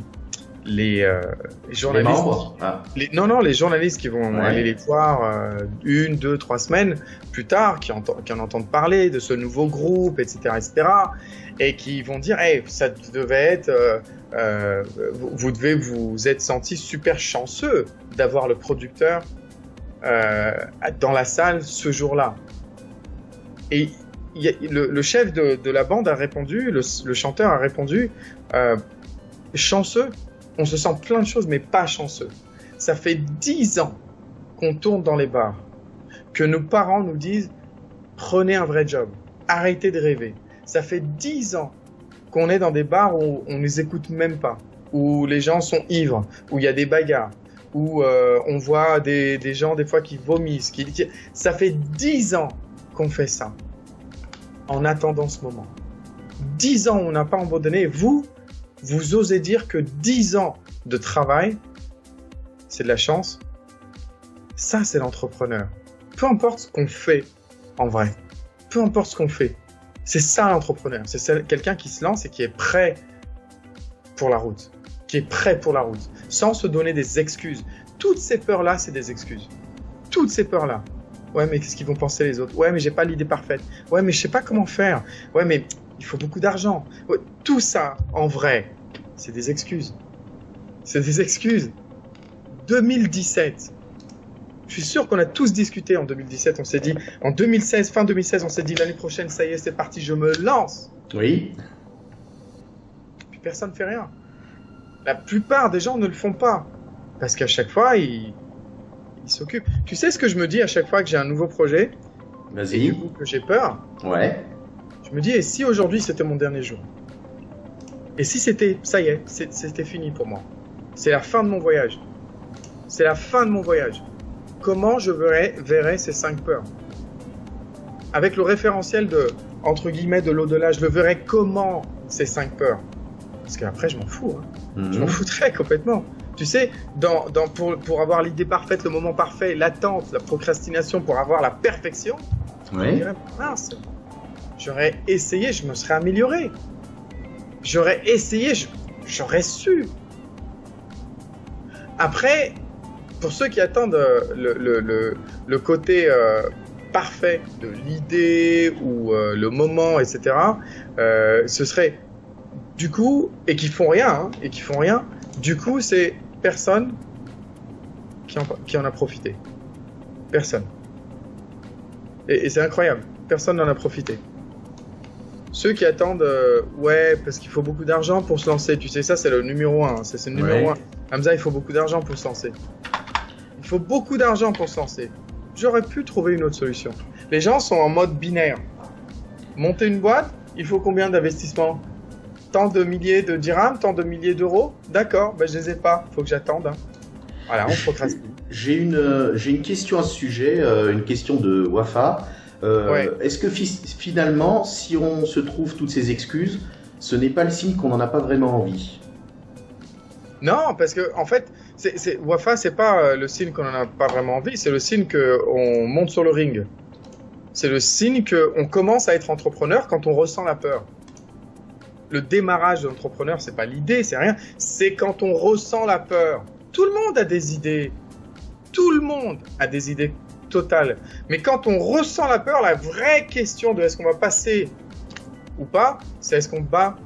journalistes. Les journalistes qui vont aller les voir 1, 2, 3 semaines plus tard, qui en entendent parler de ce nouveau groupe, etc., et qui vont dire, hey, ça devait être, vous devez vous être senti super chanceux d'avoir le producteur dans la salle ce jour-là. Et le chef de la bande a répondu, le chanteur a répondu, chanceux, on se sent plein de choses, mais pas chanceux. Ça fait 10 ans qu'on tourne dans les bars, que nos parents nous disent, prenez un vrai job, arrêtez de rêver. Ça fait 10 ans qu'on est dans des bars où on ne nous écoute même pas, où les gens sont ivres, où il y a des bagarres, où on voit des gens des fois qui vomissent. Ça fait 10 ans qu'on fait ça, en attendant ce moment. 10 ans où on n'a pas abandonné. Vous osez dire que 10 ans de travail, c'est de la chance. Ça, c'est l'entrepreneur. Peu importe ce qu'on fait en vrai, peu importe ce qu'on fait, c'est ça l'entrepreneur. C'est quelqu'un qui se lance et qui est prêt pour la route, sans se donner des excuses. Toutes ces peurs-là, c'est des excuses. Toutes ces peurs-là. Ouais, mais qu'est-ce qu'ils vont penser les autres? Ouais, mais j'ai pas l'idée parfaite. Ouais, mais je sais pas comment faire. Ouais, mais il faut beaucoup d'argent. Ouais, tout ça, en vrai, c'est des excuses. C'est des excuses. 2017. Je suis sûr qu'on a tous discuté en 2017. On s'est dit, en 2016, fin 2016, on s'est dit l'année prochaine, ça y est, c'est parti, je me lance. Oui. Puis personne ne fait rien. La plupart des gens ne le font pas. Parce qu'à chaque fois, ils s'occupent. Tu sais ce que je me dis à chaque fois que j'ai un nouveau projet? Vas-y. Et du coup, que j'ai peur. Ouais. Je me dis, et si aujourd'hui c'était mon dernier jour? Et si c'était, ça y est, c'était fini pour moi. C'est la fin de mon voyage. C'est la fin de mon voyage. Comment je verrais ces 5 peurs? Avec le référentiel entre guillemets, de l'au-delà, je le verrais comment ces 5 peurs? Parce qu'après, je m'en fous. Je m'en foutrais complètement. Tu sais, pour avoir l'idée parfaite, le moment parfait, l'attente, la procrastination pour avoir la perfection, je me dirais, mince, j'aurais essayé, je me serais amélioré. J'aurais essayé, j'aurais su. Après, pour ceux qui attendent le côté parfait de l'idée ou le moment, etc., ce serait du coup, et qui font rien, du coup, c'est personne qui en a profité. Personne. Et c'est incroyable, personne n'en a profité. Ceux qui attendent, ouais, parce qu'il faut beaucoup d'argent pour se lancer, tu sais, ça c'est le numéro 1, c'est le numéro 1. Hamza, il faut beaucoup d'argent pour se lancer. Il faut beaucoup d'argent pour se lancer. J'aurais pu trouver une autre solution. Les gens sont en mode binaire. Monter une boîte, il faut combien d'investissement? Tant de milliers de dirhams, tant de milliers d'euros? D'accord, ben je les ai pas, il faut que j'attende. Voilà, on procrastine. J'ai une question à ce sujet, une question de Wafa. Est-ce que finalement, si on se trouve toutes ces excuses, ce n'est pas le signe qu'on n'en a pas vraiment envie? Non, parce que en fait, Wafa, c'est pas le signe qu'on n'en a pas vraiment envie, c'est le signe qu'on monte sur le ring. C'est le signe qu'on commence à être entrepreneur quand on ressent la peur. Le démarrage de l'entrepreneur, c'est pas l'idée, c'est rien, c'est quand on ressent la peur. Tout le monde a des idées. Tout le monde a des idées totales. Mais quand on ressent la peur, la vraie question de est-ce qu'on va passer ou pas, c'est est-ce qu'on bat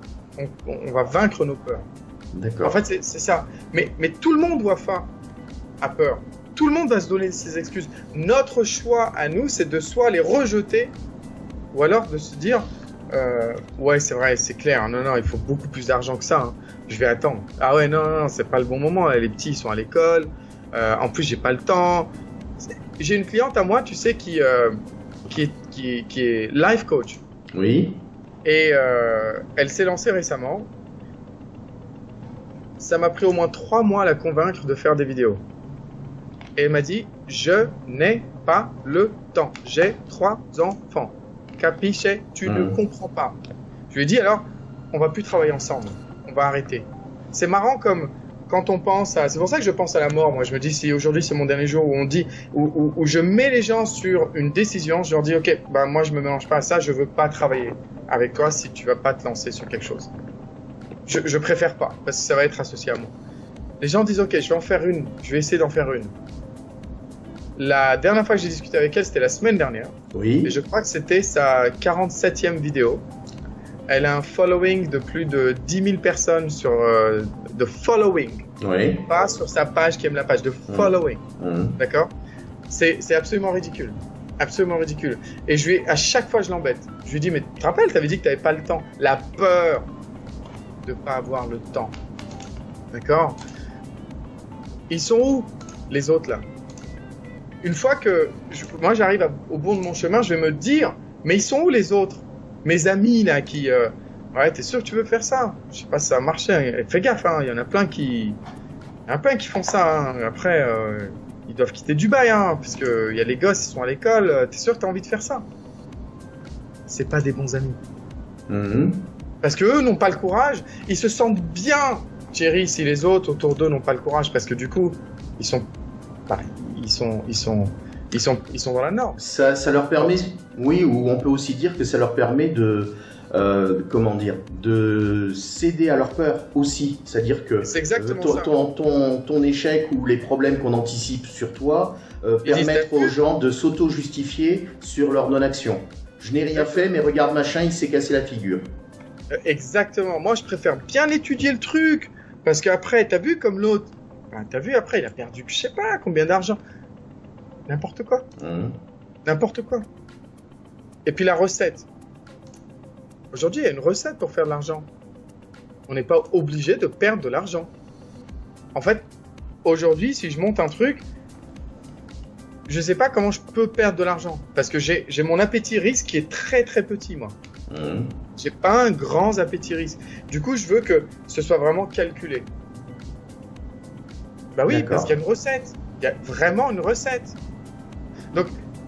on va vaincre nos peurs. D'accord. En fait, c'est ça. Mais tout le monde doit faire a peur. Tout le monde va se donner ses excuses. Notre choix à nous, c'est de soit les rejeter, ou alors de se dire ouais, c'est vrai, c'est clair. Non, il faut beaucoup plus d'argent que ça. Hein. Je vais attendre. Ah ouais, non, c'est pas le bon moment. Les petits, ils sont à l'école. En plus, j'ai pas le temps. J'ai une cliente à moi, tu sais, qui est life coach. Oui. Et elle s'est lancée récemment. Ça m'a pris au moins 3 mois à la convaincre de faire des vidéos. Et elle m'a dit, je n'ai pas le temps. J'ai 3 enfants. Capiche, tu ne comprends pas. Je lui ai dit, alors, on va plus travailler ensemble. On va arrêter. C'est marrant comme quand on pense à... C'est pour ça que je pense à la mort. Moi, je me dis, si aujourd'hui c'est mon dernier jour où on dit, où je mets les gens sur une décision, je leur dis, ok, bah moi je me mélange pas à ça, je veux pas travailler avec toi si tu vas pas te lancer sur quelque chose. Je préfère pas, parce que ça va être associé à moi. Les gens disent, ok, je vais en faire une, je vais essayer d'en faire une. La dernière fois que j'ai discuté avec elle, c'était la semaine dernière. Oui. Et je crois que c'était sa 47e vidéo. Elle a un following de plus de 10 000 personnes sur de following. Oui. Pas sur sa page qui aime la page, de following. D'accord ? C'est absolument ridicule. Absolument ridicule. Et à chaque fois, je l'embête. Je lui dis, mais tu te rappelles, tu avais dit que tu n'avais pas le temps. La peur de ne pas avoir le temps. D'accord ? Ils sont où, les autres, là ? Une fois que moi j'arrive au bout de mon chemin, je vais me dire, mais ils sont où les autres ? Mes amis là qui, ouais, t'es sûr que tu veux faire ça ? Je sais pas si ça va marcher. Fais gaffe, hein, il y en a plein qui font ça. Hein. Après, ils doivent quitter Dubaï, hein, parce que il y a les gosses, ils sont à l'école. T'es sûr que t'as envie de faire ça ? C'est pas des bons amis. Parce que eux n'ont pas le courage. Ils se sentent bien, Thierry, si les autres autour d'eux n'ont pas le courage, parce que du coup, ils sont dans la norme. Ça leur permet, oui, ou on peut aussi dire que ça leur permet de, de céder à leur peur aussi. C'est-à-dire que ton échec ou les problèmes qu'on anticipe sur toi permettent aux gens de s'auto-justifier sur leur non-action. Je n'ai rien fait, mais regarde machin, il s'est cassé la figure. Exactement. Moi, je préfère bien étudier le truc, parce qu'après, t'as vu comme l'autre. T'as vu, après, il a perdu, je sais pas, combien d'argent. N'importe quoi. N'importe quoi. Et puis la recette. Aujourd'hui, il y a une recette pour faire de l'argent. On n'est pas obligé de perdre de l'argent. En fait, aujourd'hui, si je monte un truc, je sais pas comment je peux perdre de l'argent. Parce que j'ai mon appétit risque qui est très très petit, moi. J'ai pas un grand appétit risque. Du coup, je veux que ce soit vraiment calculé. Bah oui, parce qu'il y a une recette. Il y a vraiment une recette. Donc,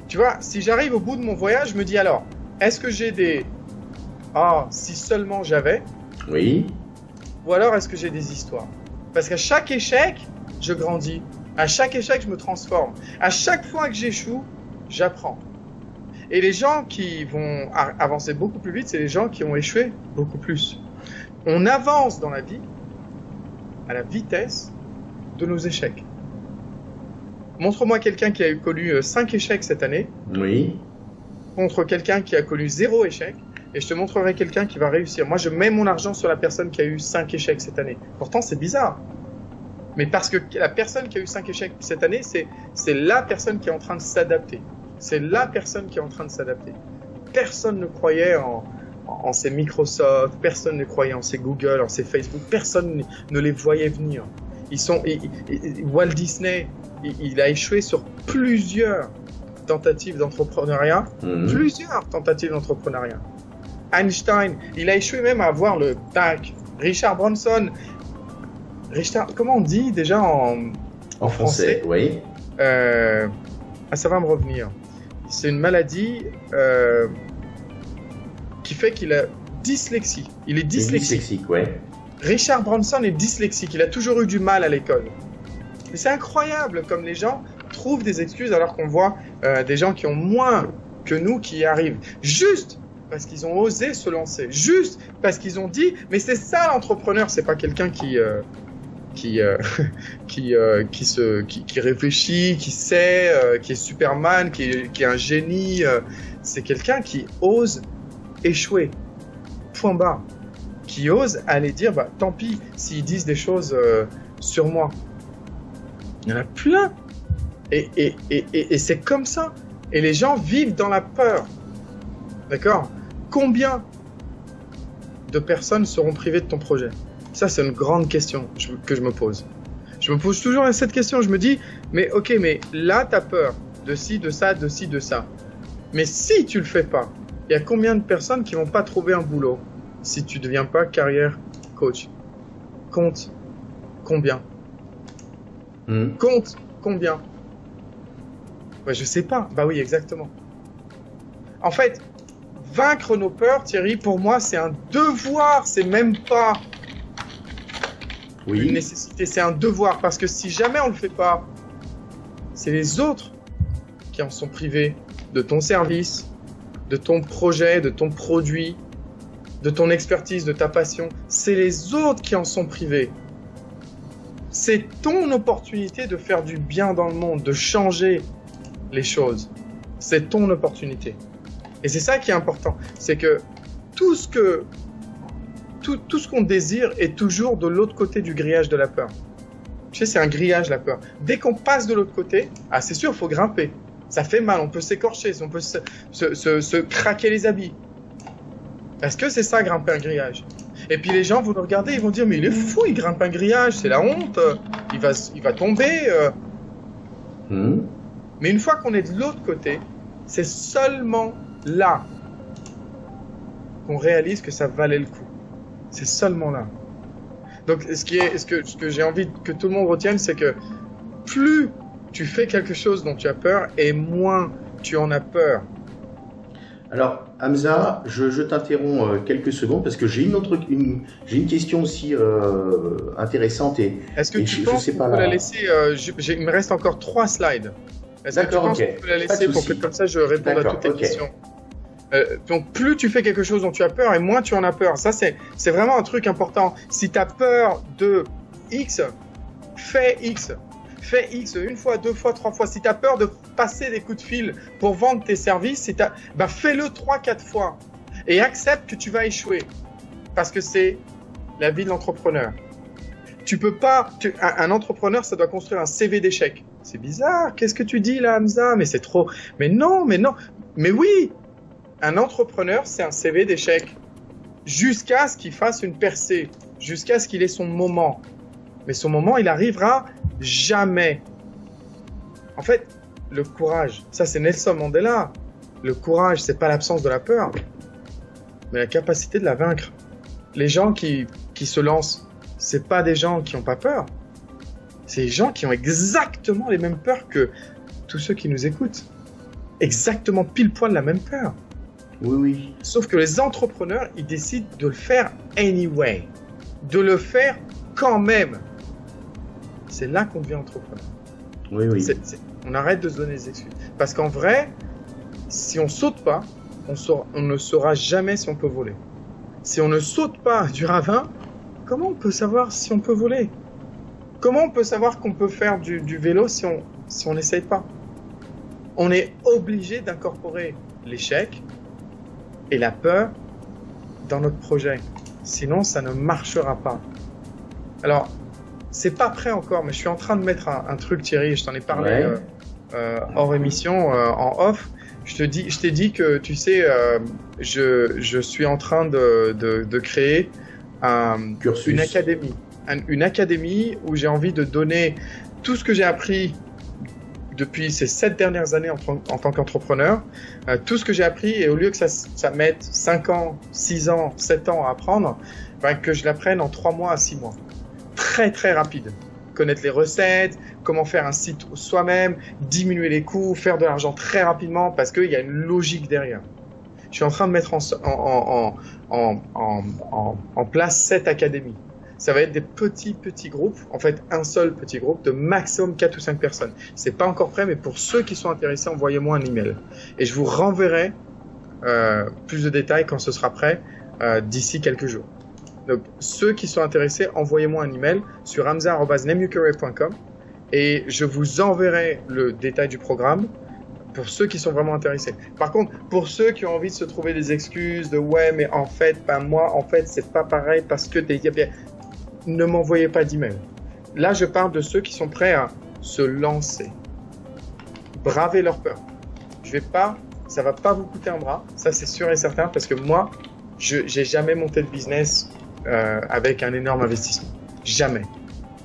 tu vois, si j'arrive au bout de mon voyage, je me dis alors, est-ce que j'ai des... Ah, si seulement j'avais. Oui. Ou alors, est-ce que j'ai des histoires ? Parce qu'à chaque échec, je grandis. À chaque échec, je me transforme. À chaque fois que j'échoue, j'apprends. Et les gens qui vont avancer beaucoup plus vite, c'est les gens qui ont échoué beaucoup plus. On avance dans la vie à la vitesse de nos échecs. Montre-moi quelqu'un qui a connu 5 échecs cette année. Oui. Contre quelqu'un qui a connu 0 échec. Et je te montrerai quelqu'un qui va réussir. Moi, je mets mon argent sur la personne qui a eu 5 échecs cette année. Pourtant, c'est bizarre. Mais parce que la personne qui a eu 5 échecs cette année, c'est la personne qui est en train de s'adapter. C'est la personne qui est en train de s'adapter. Personne ne croyait en ces Microsoft, personne ne croyait en ces Google, en ces Facebook. Personne ne les voyait venir. Walt Disney, il a échoué sur plusieurs tentatives d'entrepreneuriat. Plusieurs tentatives d'entrepreneuriat. Einstein, il a échoué même à avoir le TAC. Richard Branson. Comment on dit déjà en français? Oui. Ça va me revenir. C'est une maladie qui fait qu'il a dyslexie. Il est dyslexique. Dyslexique, ouais. Richard Branson est dyslexique. Il a toujours eu du mal à l'école. Et c'est incroyable comme les gens trouvent des excuses alors qu'on voit des gens qui ont moins que nous qui y arrivent. Juste parce qu'ils ont osé se lancer. Juste parce qu'ils ont dit, mais c'est ça l'entrepreneur, c'est pas quelqu'un qui réfléchit, qui sait, qui est Superman, qui est un génie. C'est quelqu'un qui ose échouer. Point barre. qui osent aller dire, bah, tant pis s'ils disent des choses sur moi. Il y en a plein. Et c'est comme ça. Et les gens vivent dans la peur. D'accord? Combien de personnes seront privées de ton projet? Ça, c'est une grande question que je me pose. Je me pose toujours cette question. Je me dis, mais ok, mais là, tu as peur de ci, de ça, de ci, de ça. Mais si tu le fais pas, il y a combien de personnes qui vont pas trouver un boulot si tu deviens pas carrière coach? Compte combien? Compte combien? Bah, je sais pas. Bah oui, exactement. En fait, vaincre nos peurs, Thierry, pour moi, c'est un devoir. C'est même pas une nécessité. C'est un devoir. Parce que si jamais on le fait pas, c'est les autres qui en sont privés de ton service, de ton projet, de ton produit, de ton expertise, de ta passion. C'est les autres qui en sont privés. C'est ton opportunité de faire du bien dans le monde, de changer les choses. C'est ton opportunité. Et c'est ça qui est important. C'est que tout ce qu'on désire est toujours de l'autre côté du grillage de la peur. Tu sais, c'est un grillage, la peur. Dès qu'on passe de l'autre côté, c'est sûr, il faut grimper. Ça fait mal, on peut s'écorcher, on peut se craquer les habits. Parce que c'est ça, grimper un grillage. Et puis les gens vont le regarder, ils vont dire, mais il est fou, il grimpe un grillage, c'est la honte, il va tomber. Mais une fois qu'on est de l'autre côté, c'est seulement là qu'on réalise que ça valait le coup. C'est seulement là. Donc, ce que j'ai envie que tout le monde retienne, c'est que plus tu fais quelque chose dont tu as peur et moins tu en as peur. Alors, Hamza, je t'interromps quelques secondes parce que j'ai une question aussi intéressante Est-ce que tu penses qu'on peut la laisser il me reste encore 3 slides. Est-ce que tu penses qu'on peut la laisser pour que comme ça je réponde à toutes tes questions? Donc, plus tu fais quelque chose dont tu as peur et moins tu en as peur. Ça, c'est vraiment un truc important. Si tu as peur de X, fais X. Fais X une fois, 2 fois, 3 fois. Si tu as peur de passer des coups de fil pour vendre tes services, fais-le 3, 4 fois. Et accepte que tu vas échouer. Parce que c'est la vie de l'entrepreneur. Tu peux pas... un entrepreneur, ça doit construire un CV d'échec. C'est bizarre. Qu'est-ce que tu dis là, Hamza? Mais c'est trop... Mais non. Mais oui. Un entrepreneur, c'est un CV d'échec. Jusqu'à ce qu'il fasse une percée. Jusqu'à ce qu'il ait son moment. Mais son moment, il arrivera jamais. En fait, le courage, ça c'est Nelson Mandela. Le courage, c'est pas l'absence de la peur, mais la capacité de la vaincre. Les gens qui se lancent, c'est pas des gens qui ont pas peur. C'est des gens qui ont exactement les mêmes peurs que tous ceux qui nous écoutent. Exactement pile poil la même peur. Oui. Sauf que les entrepreneurs, ils décident de le faire anyway. De le faire quand même. C'est là qu'on devient entrepreneur. Oui. On arrête de se donner des excuses. Parce qu'en vrai, si on saute pas, on ne saura jamais si on peut voler. Si on ne saute pas du ravin, comment on peut savoir si on peut voler? Comment on peut savoir qu'on peut faire du vélo si on n'essaye pas? On est obligé d'incorporer l'échec et la peur dans notre projet. Sinon, ça ne marchera pas. Alors, c'est pas prêt encore, mais je suis en train de mettre un truc, Thierry, je t'en ai parlé hors émission, en off. Je t'ai dit que, tu sais, je suis en train de créer une académie. Une académie où j'ai envie de donner tout ce que j'ai appris depuis ces 7 dernières années en tant qu'entrepreneur, tout ce que j'ai appris, et au lieu que ça mette 5 ans, 6 ans, 7 ans à apprendre, que je l'apprenne en 3 mois à 6 mois. Très très rapide. Connaître les recettes, comment faire un site soi-même, diminuer les coûts, faire de l'argent très rapidement parce qu'il y a une logique derrière. Je suis en train de mettre en place cette académie. Ça va être des petits groupes, en fait un seul petit groupe de maximum 4 ou 5 personnes. C'est pas encore prêt, mais pour ceux qui sont intéressés, envoyez-moi un email. Et je vous renverrai plus de détails quand ce sera prêt d'ici quelques jours. Donc, ceux qui sont intéressés, envoyez-moi un email sur hamza@nameyourcareer.com et je vous enverrai le détail du programme Pour ceux qui sont vraiment intéressés. Par contre, pour ceux qui ont envie de se trouver des excuses de ouais, mais en fait, moi, en fait, c'est pas pareil parce que ne m'envoyez pas d'email. Là, je parle de ceux qui sont prêts à se lancer, braver leur peur. Ça va pas vous coûter un bras, ça c'est sûr et certain, parce que moi, j'ai jamais monté de business avec un énorme investissement. Jamais.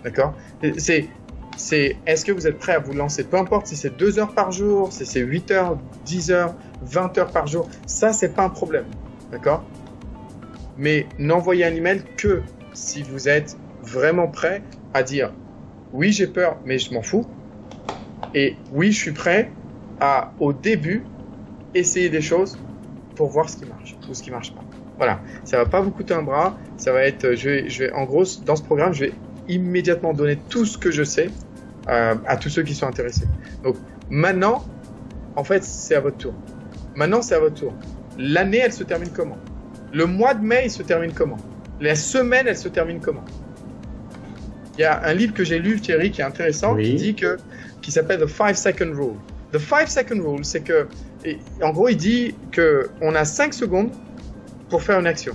D'accord ? Est-ce que vous êtes prêt à vous lancer? Peu importe si c'est 2 heures par jour, si c'est 8 heures, 10 heures, 20 heures par jour, ça c'est pas un problème. D'accord? Mais n'envoyez un email que si vous êtes vraiment prêt à dire oui, j'ai peur, mais je m'en fous. Et oui, je suis prêt à, au début, essayer des choses pour voir ce qui marche ou ce qui marche pas. Voilà, ça va pas vous coûter un bras. Ça va être, je vais en gros dans ce programme, je vais immédiatement donner tout ce que je sais à tous ceux qui sont intéressés. Donc maintenant, en fait, c'est à votre tour. Maintenant, c'est à votre tour. L'année, elle se termine comment? Le mois de mai, il se termine comment? La semaine, elle se termine comment? Il y a un livre que j'ai lu, Thierry, qui est intéressant, qui s'appelle The 5-Second Rule. The 5-Second Rule, c'est que, en gros, il dit qu'on a 5 secondes pour faire une action.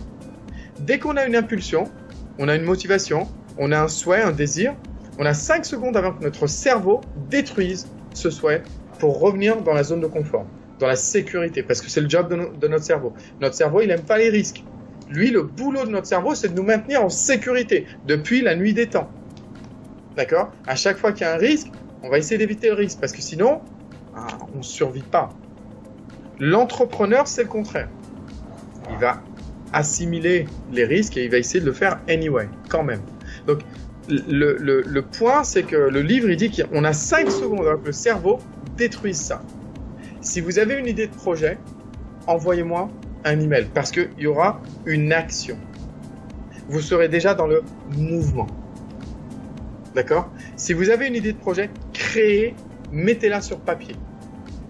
Dès qu'on a une impulsion, on a une motivation, on a un souhait, un désir, on a 5 secondes avant que notre cerveau détruise ce souhait pour revenir dans la zone de confort, dans la sécurité, parce que c'est le job de notre cerveau. Notre cerveau, il n'aime pas les risques. Lui, le boulot de notre cerveau, c'est de nous maintenir en sécurité depuis la nuit des temps. D'accord? À chaque fois qu'il y a un risque, on va essayer d'éviter le risque, parce que sinon, on ne survit pas. L'entrepreneur, c'est le contraire. Il va assimiler les risques et il va essayer de le faire anyway, quand même. Donc, le point, c'est que le livre, il dit qu'on a 5 secondes avant que le cerveau détruise ça. Si vous avez une idée de projet, envoyez-moi un email parce qu'il y aura une action. Vous serez déjà dans le mouvement. D'accord? Si vous avez une idée de projet, créez, mettez-la sur papier.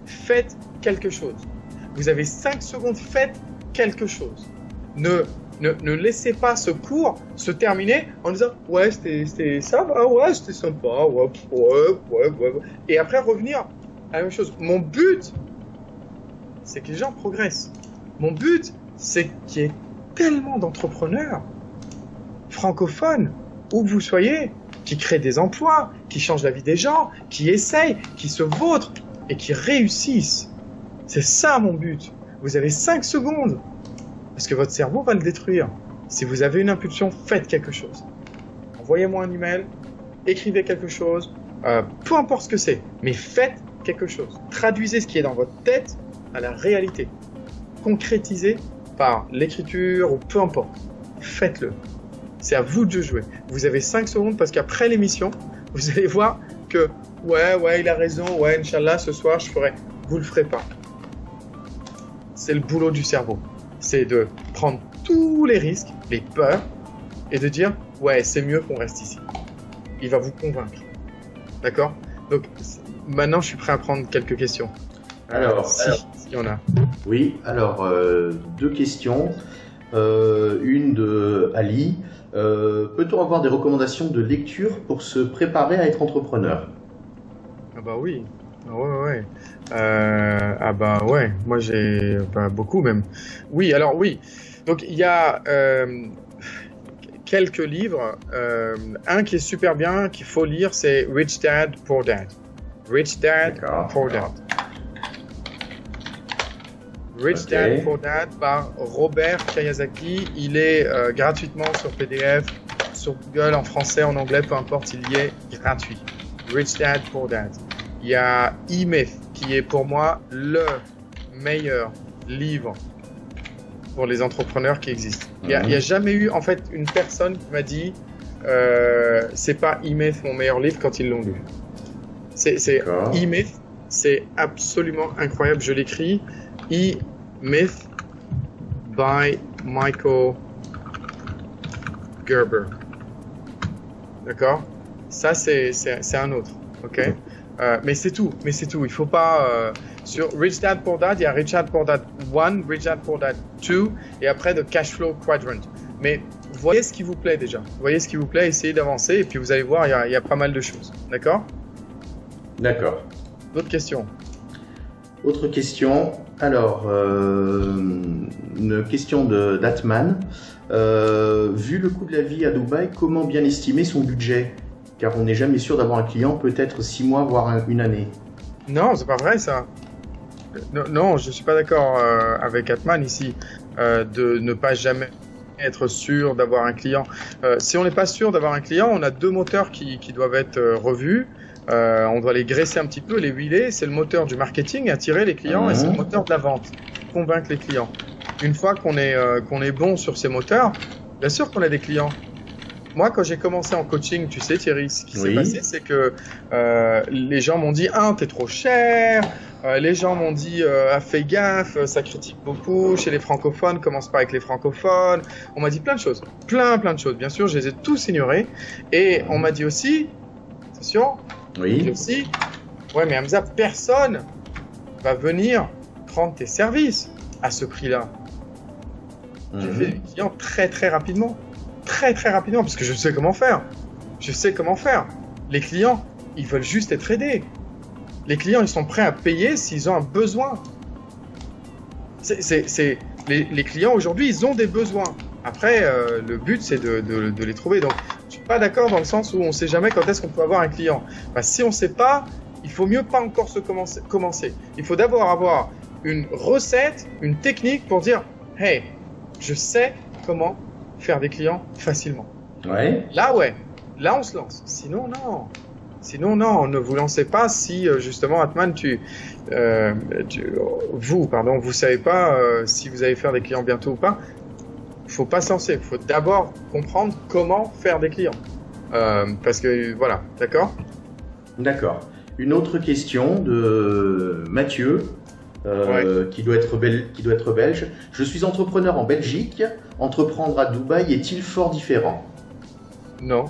Faites quelque chose. Vous avez 5 secondes, faites quelque chose. Ne laissez pas ce cours se terminer en disant « Ouais, c'était ça, ouais, c'était sympa, ouais. » Et après revenir à la même chose. Mon but, c'est que les gens progressent. Mon but, c'est qu'il y ait tellement d'entrepreneurs francophones, où que vous soyez, qui créent des emplois, qui changent la vie des gens, qui essayent, qui se vautrent et qui réussissent. C'est ça mon but. Vous avez 5 secondes parce que votre cerveau va le détruire. Si vous avez une impulsion, faites quelque chose. Envoyez-moi un email, écrivez quelque chose, peu importe ce que c'est, mais faites quelque chose. Traduisez ce qui est dans votre tête à la réalité. Concrétisez par l'écriture ou peu importe. Faites-le. C'est à vous de jouer. Vous avez 5 secondes parce qu'après l'émission, vous allez voir que ouais, il a raison, ouais, Inch'Allah, ce soir, je ferai. Vous le ferez pas. C'est le boulot du cerveau. C'est de prendre tous les risques, les peurs, et de dire, ouais, c'est mieux qu'on reste ici. Il va vous convaincre. D'accord? Donc, maintenant, je suis prêt à prendre quelques questions. Alors, s'il y en a. Oui, alors, 2 questions. Une de Ali. Peut-on avoir des recommandations de lecture pour se préparer à être entrepreneur? Ah bah oui. Ouais. Ouais. Moi j'ai beaucoup même. Oui, alors oui. Donc il y a quelques livres. Un qui est super bien, qu'il faut lire, c'est Rich Dad Poor Dad. Rich Dad Poor Dad. Rich Dad Poor Dad par Robert Kiyosaki. Il est gratuitement sur PDF, sur Google, en français, en anglais, peu importe, il y est gratuit. Rich Dad Poor Dad. Il y a E-Myth qui est pour moi le meilleur livre pour les entrepreneurs qui existent. Il y a jamais eu en fait une personne qui m'a dit c'est pas E-Myth mon meilleur livre quand ils l'ont lu. C'est E-Myth, c'est absolument incroyable. Je l'écris E-Myth by Michael Gerber. D'accord? Ça c'est un autre. Ok? Mais c'est tout. Il faut pas sur Rich Dad Poor Dad, il y a Rich Dad Poor Dad 1, Rich Dad Poor Dad 2 et après The Cash Flow Quadrant. Mais voyez ce qui vous plaît déjà. Voyez ce qui vous plaît, essayez d'avancer et puis vous allez voir, il y a pas mal de choses. D'accord? D'accord. D'autres questions? Autre question. Alors, une question d'Atman. Vu le coût de la vie à Dubaï, comment bien estimer son budget? Car on n'est jamais sûr d'avoir un client, peut-être 6 mois, voire une année. Non, c'est pas vrai ça. Non, je suis pas d'accord avec Atman ici de ne pas jamais être sûr d'avoir un client. Si on n'est pas sûr d'avoir un client, on a 2 moteurs qui doivent être revus. On doit les graisser un petit peu, les huiler. C'est le moteur du marketing, attirer les clients, et c'est le moteur de la vente, convaincre les clients. Une fois qu'on est bon sur ces moteurs, bien sûr qu'on a des clients. Moi, quand j'ai commencé en coaching, tu sais Thierry, ce qui s'est passé, c'est que les gens m'ont dit « t'es trop cher ». Les gens m'ont dit fais gaffe, ça critique beaucoup chez les francophones, commence pas avec les francophones. On m'a dit plein de choses, plein de choses. Bien sûr, je les ai tous ignorées. Et on m'a dit aussi, attention, aussi, ouais mais Hamza, personne va venir prendre tes services à ce prix-là. J'ai fait des clients très rapidement, très rapidement, parce que je sais comment faire. Je sais comment faire. Les clients, ils veulent juste être aidés. Les clients, ils sont prêts à payer s'ils ont un besoin. Les clients aujourd'hui, ils ont des besoins. Après, le but, c'est de les trouver. Donc, je suis pas d'accord dans le sens où on sait jamais quand est-ce qu'on peut avoir un client. Bah, si on sait pas, il faut mieux pas encore commencer. Il faut d'abord avoir une recette, une technique pour dire, hey, je sais comment faire des clients facilement. Ouais. Là, on se lance. Sinon, non, ne vous lancez pas si justement Atman, vous savez pas si vous allez faire des clients bientôt ou pas. Il faut pas se lancer. Il faut d'abord comprendre comment faire des clients. Parce que voilà, d'accord. D'accord. Une autre question de Mathieu, qui doit être belge. Je suis entrepreneur en Belgique. Entreprendre à Dubaï est-il fort différent? Non,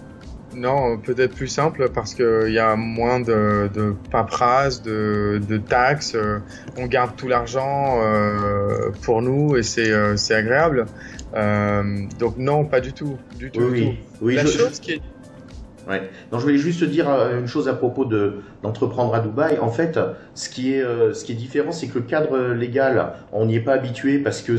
peut-être plus simple parce qu'il y a moins de paperasse, de taxes. On garde tout l'argent pour nous et c'est agréable. Donc non, pas du tout. Oui, Ouais. Non, je voulais juste dire une chose à propos d'entreprendre à Dubaï. En fait, ce qui est différent, c'est que le cadre légal, on n'y est pas habitué parce que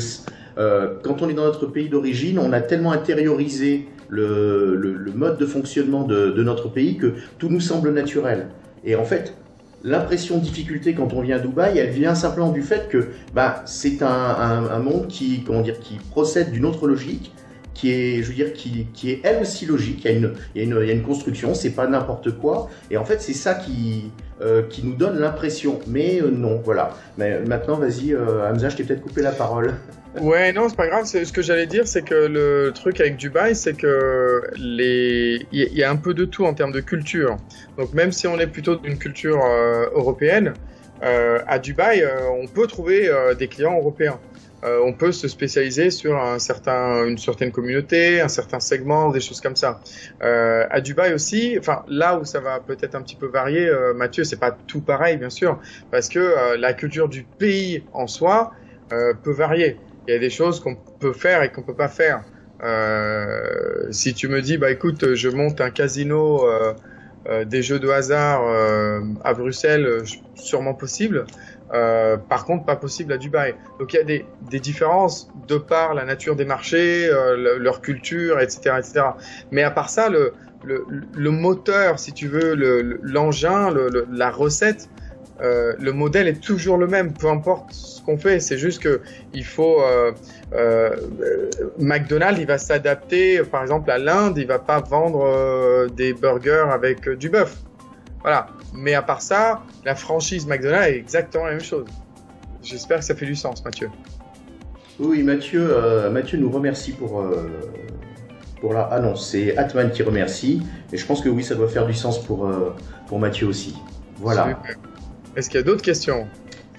quand on est dans notre pays d'origine, on a tellement intériorisé le mode de fonctionnement de notre pays que tout nous semble naturel. Et en fait, l'impression de difficulté quand on vient à Dubaï, elle vient simplement du fait que c'est un monde qui procède d'une autre logique, qui est elle aussi logique. Il y a une construction, c'est pas n'importe quoi. Et en fait, c'est ça qui nous donne l'impression. Mais non, voilà. Mais maintenant, vas-y, Hamza, je t'ai peut-être coupé la parole. Ouais, non, c'est pas grave. Ce que j'allais dire, c'est que le truc avec Dubaï, c'est que il y a un peu de tout en termes de culture. Donc même si on est plutôt d'une culture européenne, à Dubaï, on peut trouver des clients européens. On peut se spécialiser sur une certaine communauté, un certain segment, des choses comme ça. À Dubaï aussi, enfin là où ça va peut-être un petit peu varier, Mathieu, c'est pas tout pareil bien sûr, parce que la culture du pays en soi peut varier. Il y a des choses qu'on peut faire et qu'on peut pas faire. Si tu me dis, écoute, je monte un casino, des jeux de hasard à Bruxelles, sûrement possible. Par contre, pas possible à Dubaï. Donc il y a des différences de par la nature des marchés, leur culture, etc., etc. Mais à part ça, le moteur, si tu veux, l'engin, la recette, le modèle est toujours le même, peu importe ce qu'on fait. C'est juste que il faut McDonald's, il va s'adapter, par exemple à l'Inde, il va pas vendre des burgers avec du bœuf. Voilà. Mais à part ça, la franchise McDonald's est exactement la même chose. J'espère que ça fait du sens, Mathieu. Oui, Mathieu nous remercie pour la... Ah non, c'est Atman qui remercie. Et je pense que oui, ça doit faire du sens pour Mathieu aussi. Voilà. Super. Est-ce qu'il y a d'autres questions?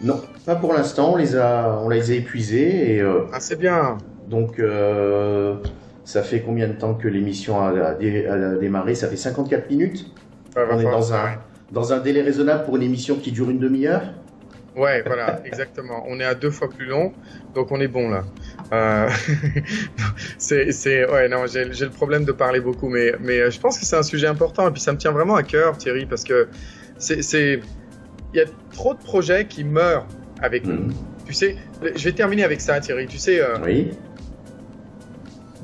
Non, pas pour l'instant. On les a épuisés. Et, c'est bien. Donc, ça fait combien de temps que l'émission a démarré? Ça fait 54 minutes. On est dans un délai raisonnable pour une émission qui dure une demi-heure. Ouais, voilà, exactement. On est à 2 fois plus long, donc on est bon là. Ouais, non, j'ai le problème de parler beaucoup, mais je pense que c'est un sujet important et puis ça me tient vraiment à cœur, Thierry, parce que il y a trop de projets qui meurent avec eux. Tu sais, je vais terminer avec ça, Thierry. Tu sais, Oui.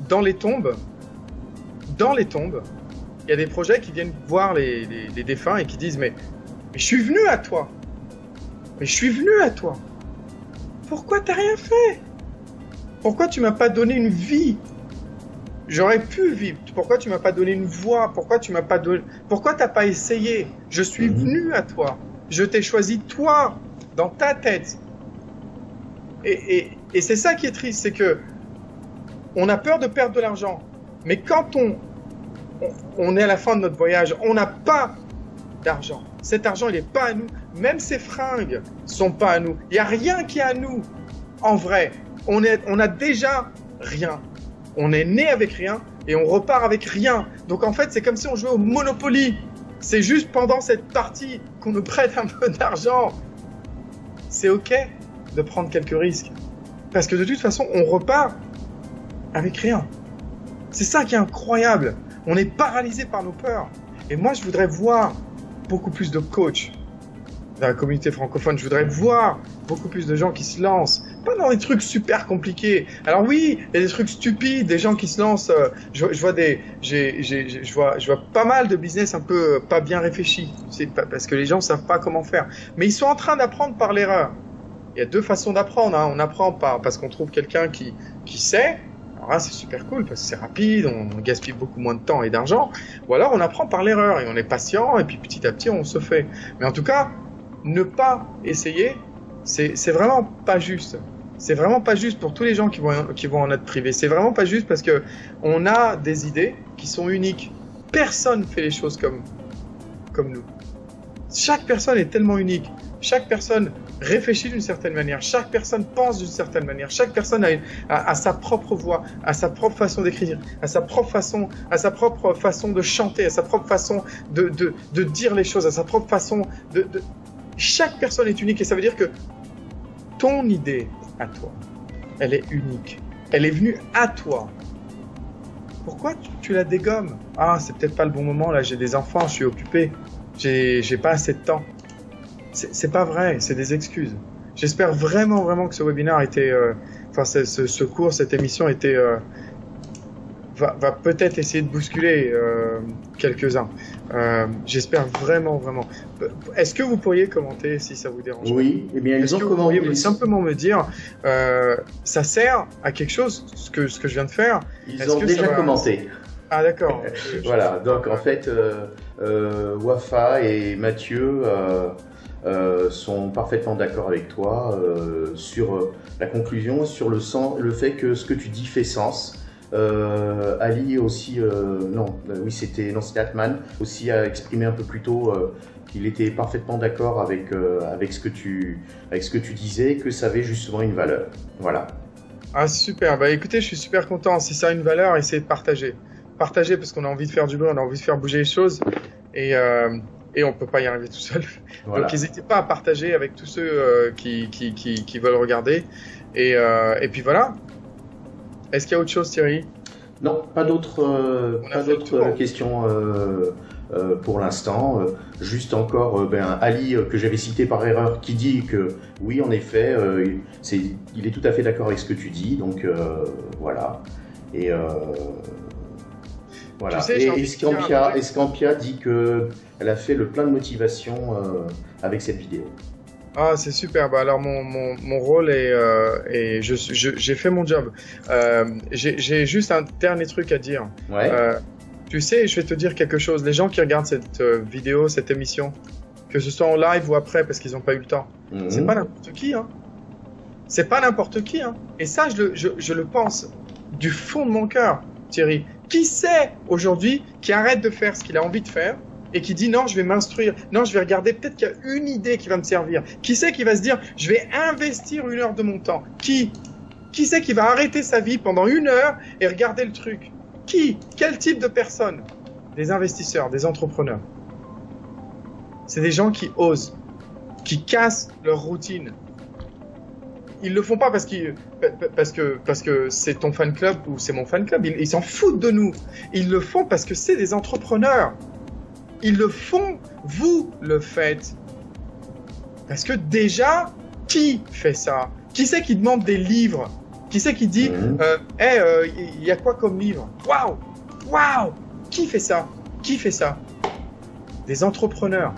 dans les tombes, il y a des projets qui viennent voir les défunts et qui disent mais je suis venu à toi. Mais je suis venu à toi. Pourquoi t'as rien fait? Pourquoi tu m'as pas donné une vie? J'aurais pu vivre. Pourquoi tu m'as pas donné une voix? Pourquoi t'as pas essayé? Je suis venu à toi. Je t'ai choisi toi dans ta tête. Et c'est ça qui est triste, c'est que on a peur de perdre de l'argent. Mais quand on est à la fin de notre voyage, on n'a pas d'argent. Cet argent, il n'est pas à nous. Même ces fringues sont pas à nous. Il n'y a rien qui est à nous. En vrai, on a déjà rien. On est né avec rien et on repart avec rien. Donc en fait, c'est comme si on jouait au Monopoly. C'est juste pendant cette partie qu'on nous prête un peu d'argent. C'est OK de prendre quelques risques. Parce que de toute façon, on repart avec rien. C'est ça qui est incroyable. On est paralysé par nos peurs. Et moi, je voudrais voir beaucoup plus de coachs dans la communauté francophone. Je voudrais voir beaucoup plus de gens qui se lancent. Pas dans des trucs super compliqués. Alors oui, il y a des trucs stupides, des gens qui se lancent. Je vois pas mal de business un peu pas bien réfléchis. C'est pas parce que les gens savent pas comment faire. Mais ils sont en train d'apprendre par l'erreur. Il y a deux façons d'apprendre. On apprend parce qu'on trouve quelqu'un qui sait. Alors là, c'est super cool parce que c'est rapide, on gaspille beaucoup moins de temps et d'argent. Ou alors, on apprend par l'erreur et on est patient et puis petit à petit, on se fait. Mais en tout cas, ne pas essayer, c'est vraiment pas juste. C'est vraiment pas juste pour tous les gens qui vont en être privés. C'est vraiment pas juste parce que on a des idées qui sont uniques. Personne fait les choses comme nous. Chaque personne est tellement unique. Chaque personne réfléchit d'une certaine manière. Chaque personne pense d'une certaine manière. Chaque personne a sa propre voix, a sa propre façon d'écrire, a sa propre façon de chanter, a sa propre façon de dire les choses, a sa propre façon de... Chaque personne est unique et ça veut dire que ton idée à toi, elle est unique. Elle est venue à toi. Pourquoi tu la dégommes? Ah, c'est peut-être pas le bon moment, là, j'ai des enfants, je suis occupé, j'ai pas assez de temps. C'est pas vrai, c'est des excuses. J'espère vraiment que ce webinaire était, ce cours, cette émission était, va peut-être essayer de bousculer quelques-uns. J'espère vraiment. Est-ce que vous pourriez commenter si ça vous dérange? Oui, eh bien, ils ont commenté. Vous pourriez simplement me dire, ça sert à quelque chose, ce que je viens de faire? Ils ont déjà commenté. Ah d'accord. Voilà, donc en fait, Wafa et Mathieu sont parfaitement d'accord avec toi sur la conclusion, sur le fait que ce que tu dis fait sens. Ali aussi, c'était Atman aussi a exprimé un peu plus tôt qu'il était parfaitement d'accord avec ce que tu disais, que ça avait justement une valeur. Voilà. Ah super, bah écoutez, je suis super content. Si ça a une valeur, essayez de partager. Partager parce qu'on a envie de faire du bruit, on a envie de faire bouger les choses et on peut pas y arriver tout seul. Voilà. Donc n'hésitez pas à partager avec tous ceux qui veulent regarder et puis voilà. Est-ce qu'il y a autre chose, Thierry? Non, pas d'autres questions pour l'instant. Juste encore Ali, que j'avais cité par erreur, qui dit que oui, en effet, il est tout à fait d'accord avec ce que tu dis. Donc voilà. Et voilà. Tu sais, et Escampia dit qu'elle a fait le plein de motivation avec cette vidéo. Ah, c'est super. Bah, alors, mon rôle est j'ai fait mon job. J'ai juste un dernier truc à dire. Ouais. Tu sais, je vais te dire quelque chose. Les gens qui regardent cette vidéo, cette émission, que ce soit en live ou après parce qu'ils n'ont pas eu le temps, c'est pas n'importe qui, hein. C'est pas n'importe qui, hein. Et ça, je le pense du fond de mon cœur, Thierry. Qui c'est aujourd'hui qui arrête de faire ce qu'il a envie de faire et qui dit non, je vais m'instruire, non, je vais regarder, peut-être qu'il y a une idée qui va me servir. Qui c'est qui va se dire, je vais investir 1 heure de mon temps? Qui c'est qui va arrêter sa vie pendant 1 heure et regarder le truc? Qui? Quel type de personne? Des investisseurs, des entrepreneurs. C'est des gens qui osent, qui cassent leur routine. Ils le font pas parce que c'est ton fan club ou c'est mon fan club. Ils s'en foutent de nous. Ils le font parce que c'est des entrepreneurs. Ils le font, vous le faites. Parce que déjà, Qui fait ça? Qui c'est qui demande des livres? Qui c'est qui dit y a quoi comme livre? Waouh! Waouh! Qui fait ça? Qui fait ça? Des entrepreneurs.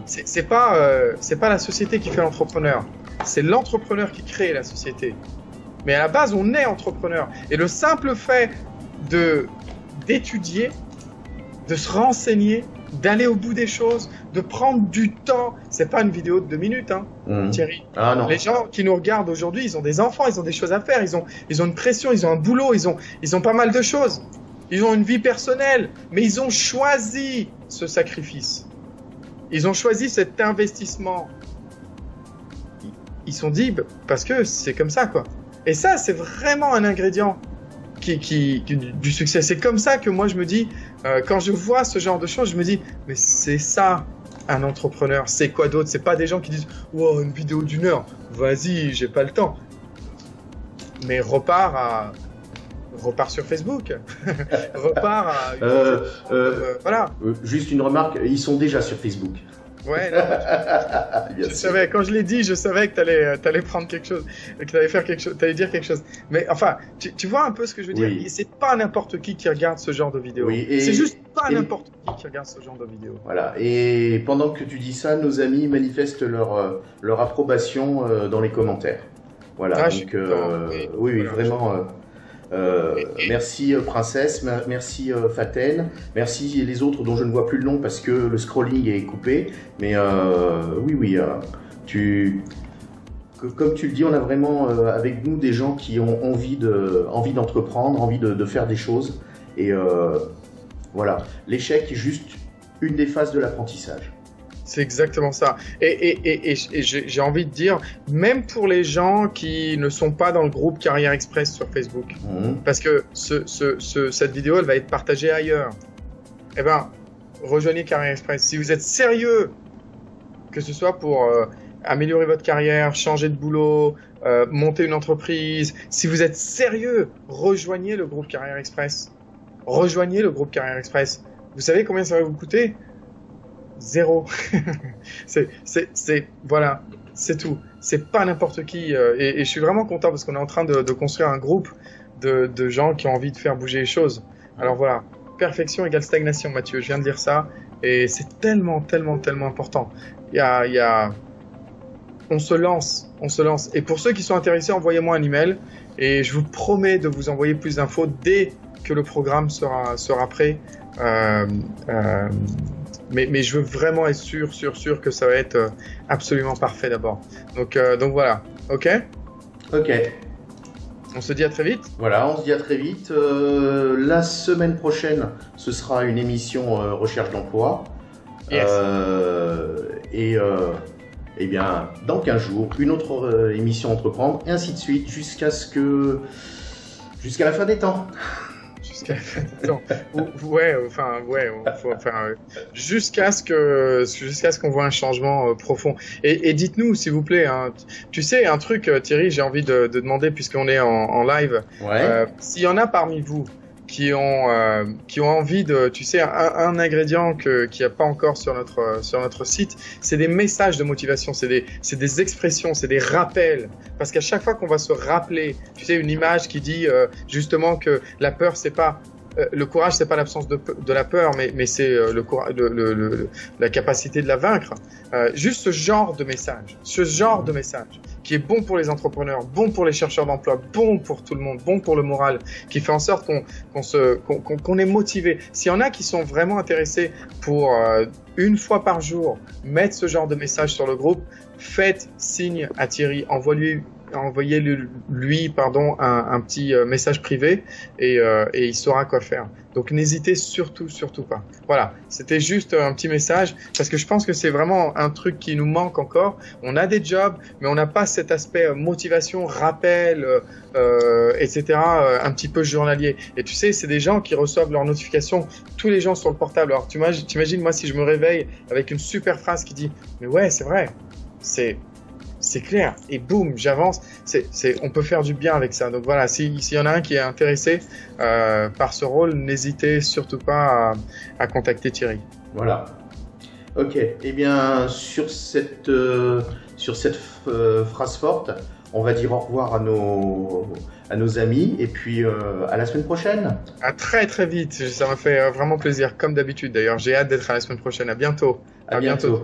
C'est pas la société qui fait l'entrepreneur. C'est l'entrepreneur qui crée la société. Mais à la base, on est entrepreneur. Et le simple fait d'étudier, de se renseigner, d'aller au bout des choses, de prendre du temps. C'est pas une vidéo de 2 minutes, hein, Thierry. Ah, non. Les gens qui nous regardent aujourd'hui, ils ont des enfants, ils ont des choses à faire, ils ont une pression, ils ont un boulot, ils ont pas mal de choses. Ils ont une vie personnelle, mais ils ont choisi ce sacrifice. Ils ont choisi cet investissement. Ils se sont dit, parce que c'est comme ça, quoi. Et ça, c'est vraiment un ingrédient du succès. C'est comme ça que moi, je me dis, quand je vois ce genre de choses, je me dis, mais c'est ça, un entrepreneur. C'est quoi d'autre? C'est pas des gens qui disent, wow, une vidéo d'1 heure, vas-y, j'ai pas le temps. Mais repars sur Facebook. repars à... voilà. Juste une remarque, ils sont déjà sur Facebook. Ouais, non, je savais, quand je l'ai dit, je savais que t'allais prendre quelque chose, que t'allais faire quelque chose, t'allais dire quelque chose. Mais enfin, tu vois un peu ce que je veux dire. C'est pas n'importe qui regarde ce genre de vidéo. C'est juste pas n'importe qui regarde ce genre de vidéo. Voilà. Et pendant que tu dis ça, nos amis manifestent leur approbation dans les commentaires. Voilà. Ah, donc, oui, voilà, vraiment. Merci Princesse, merci Faten, merci les autres dont je ne vois plus le nom parce que le scrolling est coupé. Mais oui, comme tu le dis, on a vraiment avec nous des gens qui ont envie d'entreprendre, envie de faire des choses. Et voilà, l'échec est juste une des phases de l'apprentissage. C'est exactement ça. Et j'ai envie de dire, même pour les gens qui ne sont pas dans le groupe Carrière Express sur Facebook, parce que cette vidéo, elle va être partagée ailleurs. Eh ben, rejoignez Carrière Express. Si vous êtes sérieux, que ce soit pour améliorer votre carrière, changer de boulot, monter une entreprise, si vous êtes sérieux, rejoignez le groupe Carrière Express. Rejoignez le groupe Carrière Express. Vous savez combien ça va vous coûter ? 0. Voilà, c'est tout. C'est pas n'importe qui. Et je suis vraiment content parce qu'on est en train de construire un groupe de gens qui ont envie de faire bouger les choses. Alors voilà, perfection égale stagnation, Mathieu. Je viens de dire ça. Et c'est tellement important. On se lance. Et pour ceux qui sont intéressés, envoyez-moi un email. Et je vous promets de vous envoyer plus d'infos dès que le programme sera prêt. Mais je veux vraiment être sûr que ça va être absolument parfait d'abord. Donc voilà, ok ? Ok. On se dit à très vite. Voilà, on se dit à très vite. La semaine prochaine, ce sera une émission recherche d'emploi. Yes. Et bien, dans 15 jours, une autre émission entreprendre, et ainsi de suite, jusqu'à la fin des temps. Jusqu'à ce qu'on voit un changement profond. Et dites-nous, s'il vous plaît, hein, tu sais, un truc, Thierry, j'ai envie de demander, puisqu'on est en live, s'il y en a parmi vous qui ont envie de, tu sais, un ingrédient qu'il n'y a pas encore sur notre site, c'est des messages de motivation, c'est des expressions, c'est des rappels. Parce qu'à chaque fois qu'on va se rappeler, tu sais, une image qui dit justement que la peur, c'est pas le courage, c'est pas l'absence de la peur, mais c'est la capacité de la vaincre. Juste ce genre de message qui est bon pour les entrepreneurs, bon pour les chercheurs d'emploi, bon pour tout le monde, bon pour le moral, qui fait en sorte qu'on est motivé. S'il y en a qui sont vraiment intéressés pour une fois par jour mettre ce genre de message sur le groupe, faites signe à Thierry, envoyez-lui un petit message privé et il saura quoi faire. Donc n'hésitez surtout pas. Voilà, c'était juste un petit message parce que je pense que c'est vraiment un truc qui nous manque encore. On a des jobs, mais on n'a pas cet aspect motivation, rappel, etc. Un petit peu journalier. Et tu sais, c'est des gens qui reçoivent leurs notifications tous les jours sur le portable. Alors t'imagines moi si je me réveille avec une super phrase qui dit « Mais ouais, c'est vrai, c'est clair, et boum, j'avance. On peut faire du bien avec ça. Donc voilà, s'il y en a un qui est intéressé par ce rôle, n'hésitez surtout pas à contacter Thierry. Voilà. Ok, eh bien sur cette phrase forte, on va dire au revoir à nos amis et puis à la semaine prochaine. À très très vite, ça m'a fait vraiment plaisir, comme d'habitude d'ailleurs. J'ai hâte d'être à la semaine prochaine. À bientôt. À bientôt.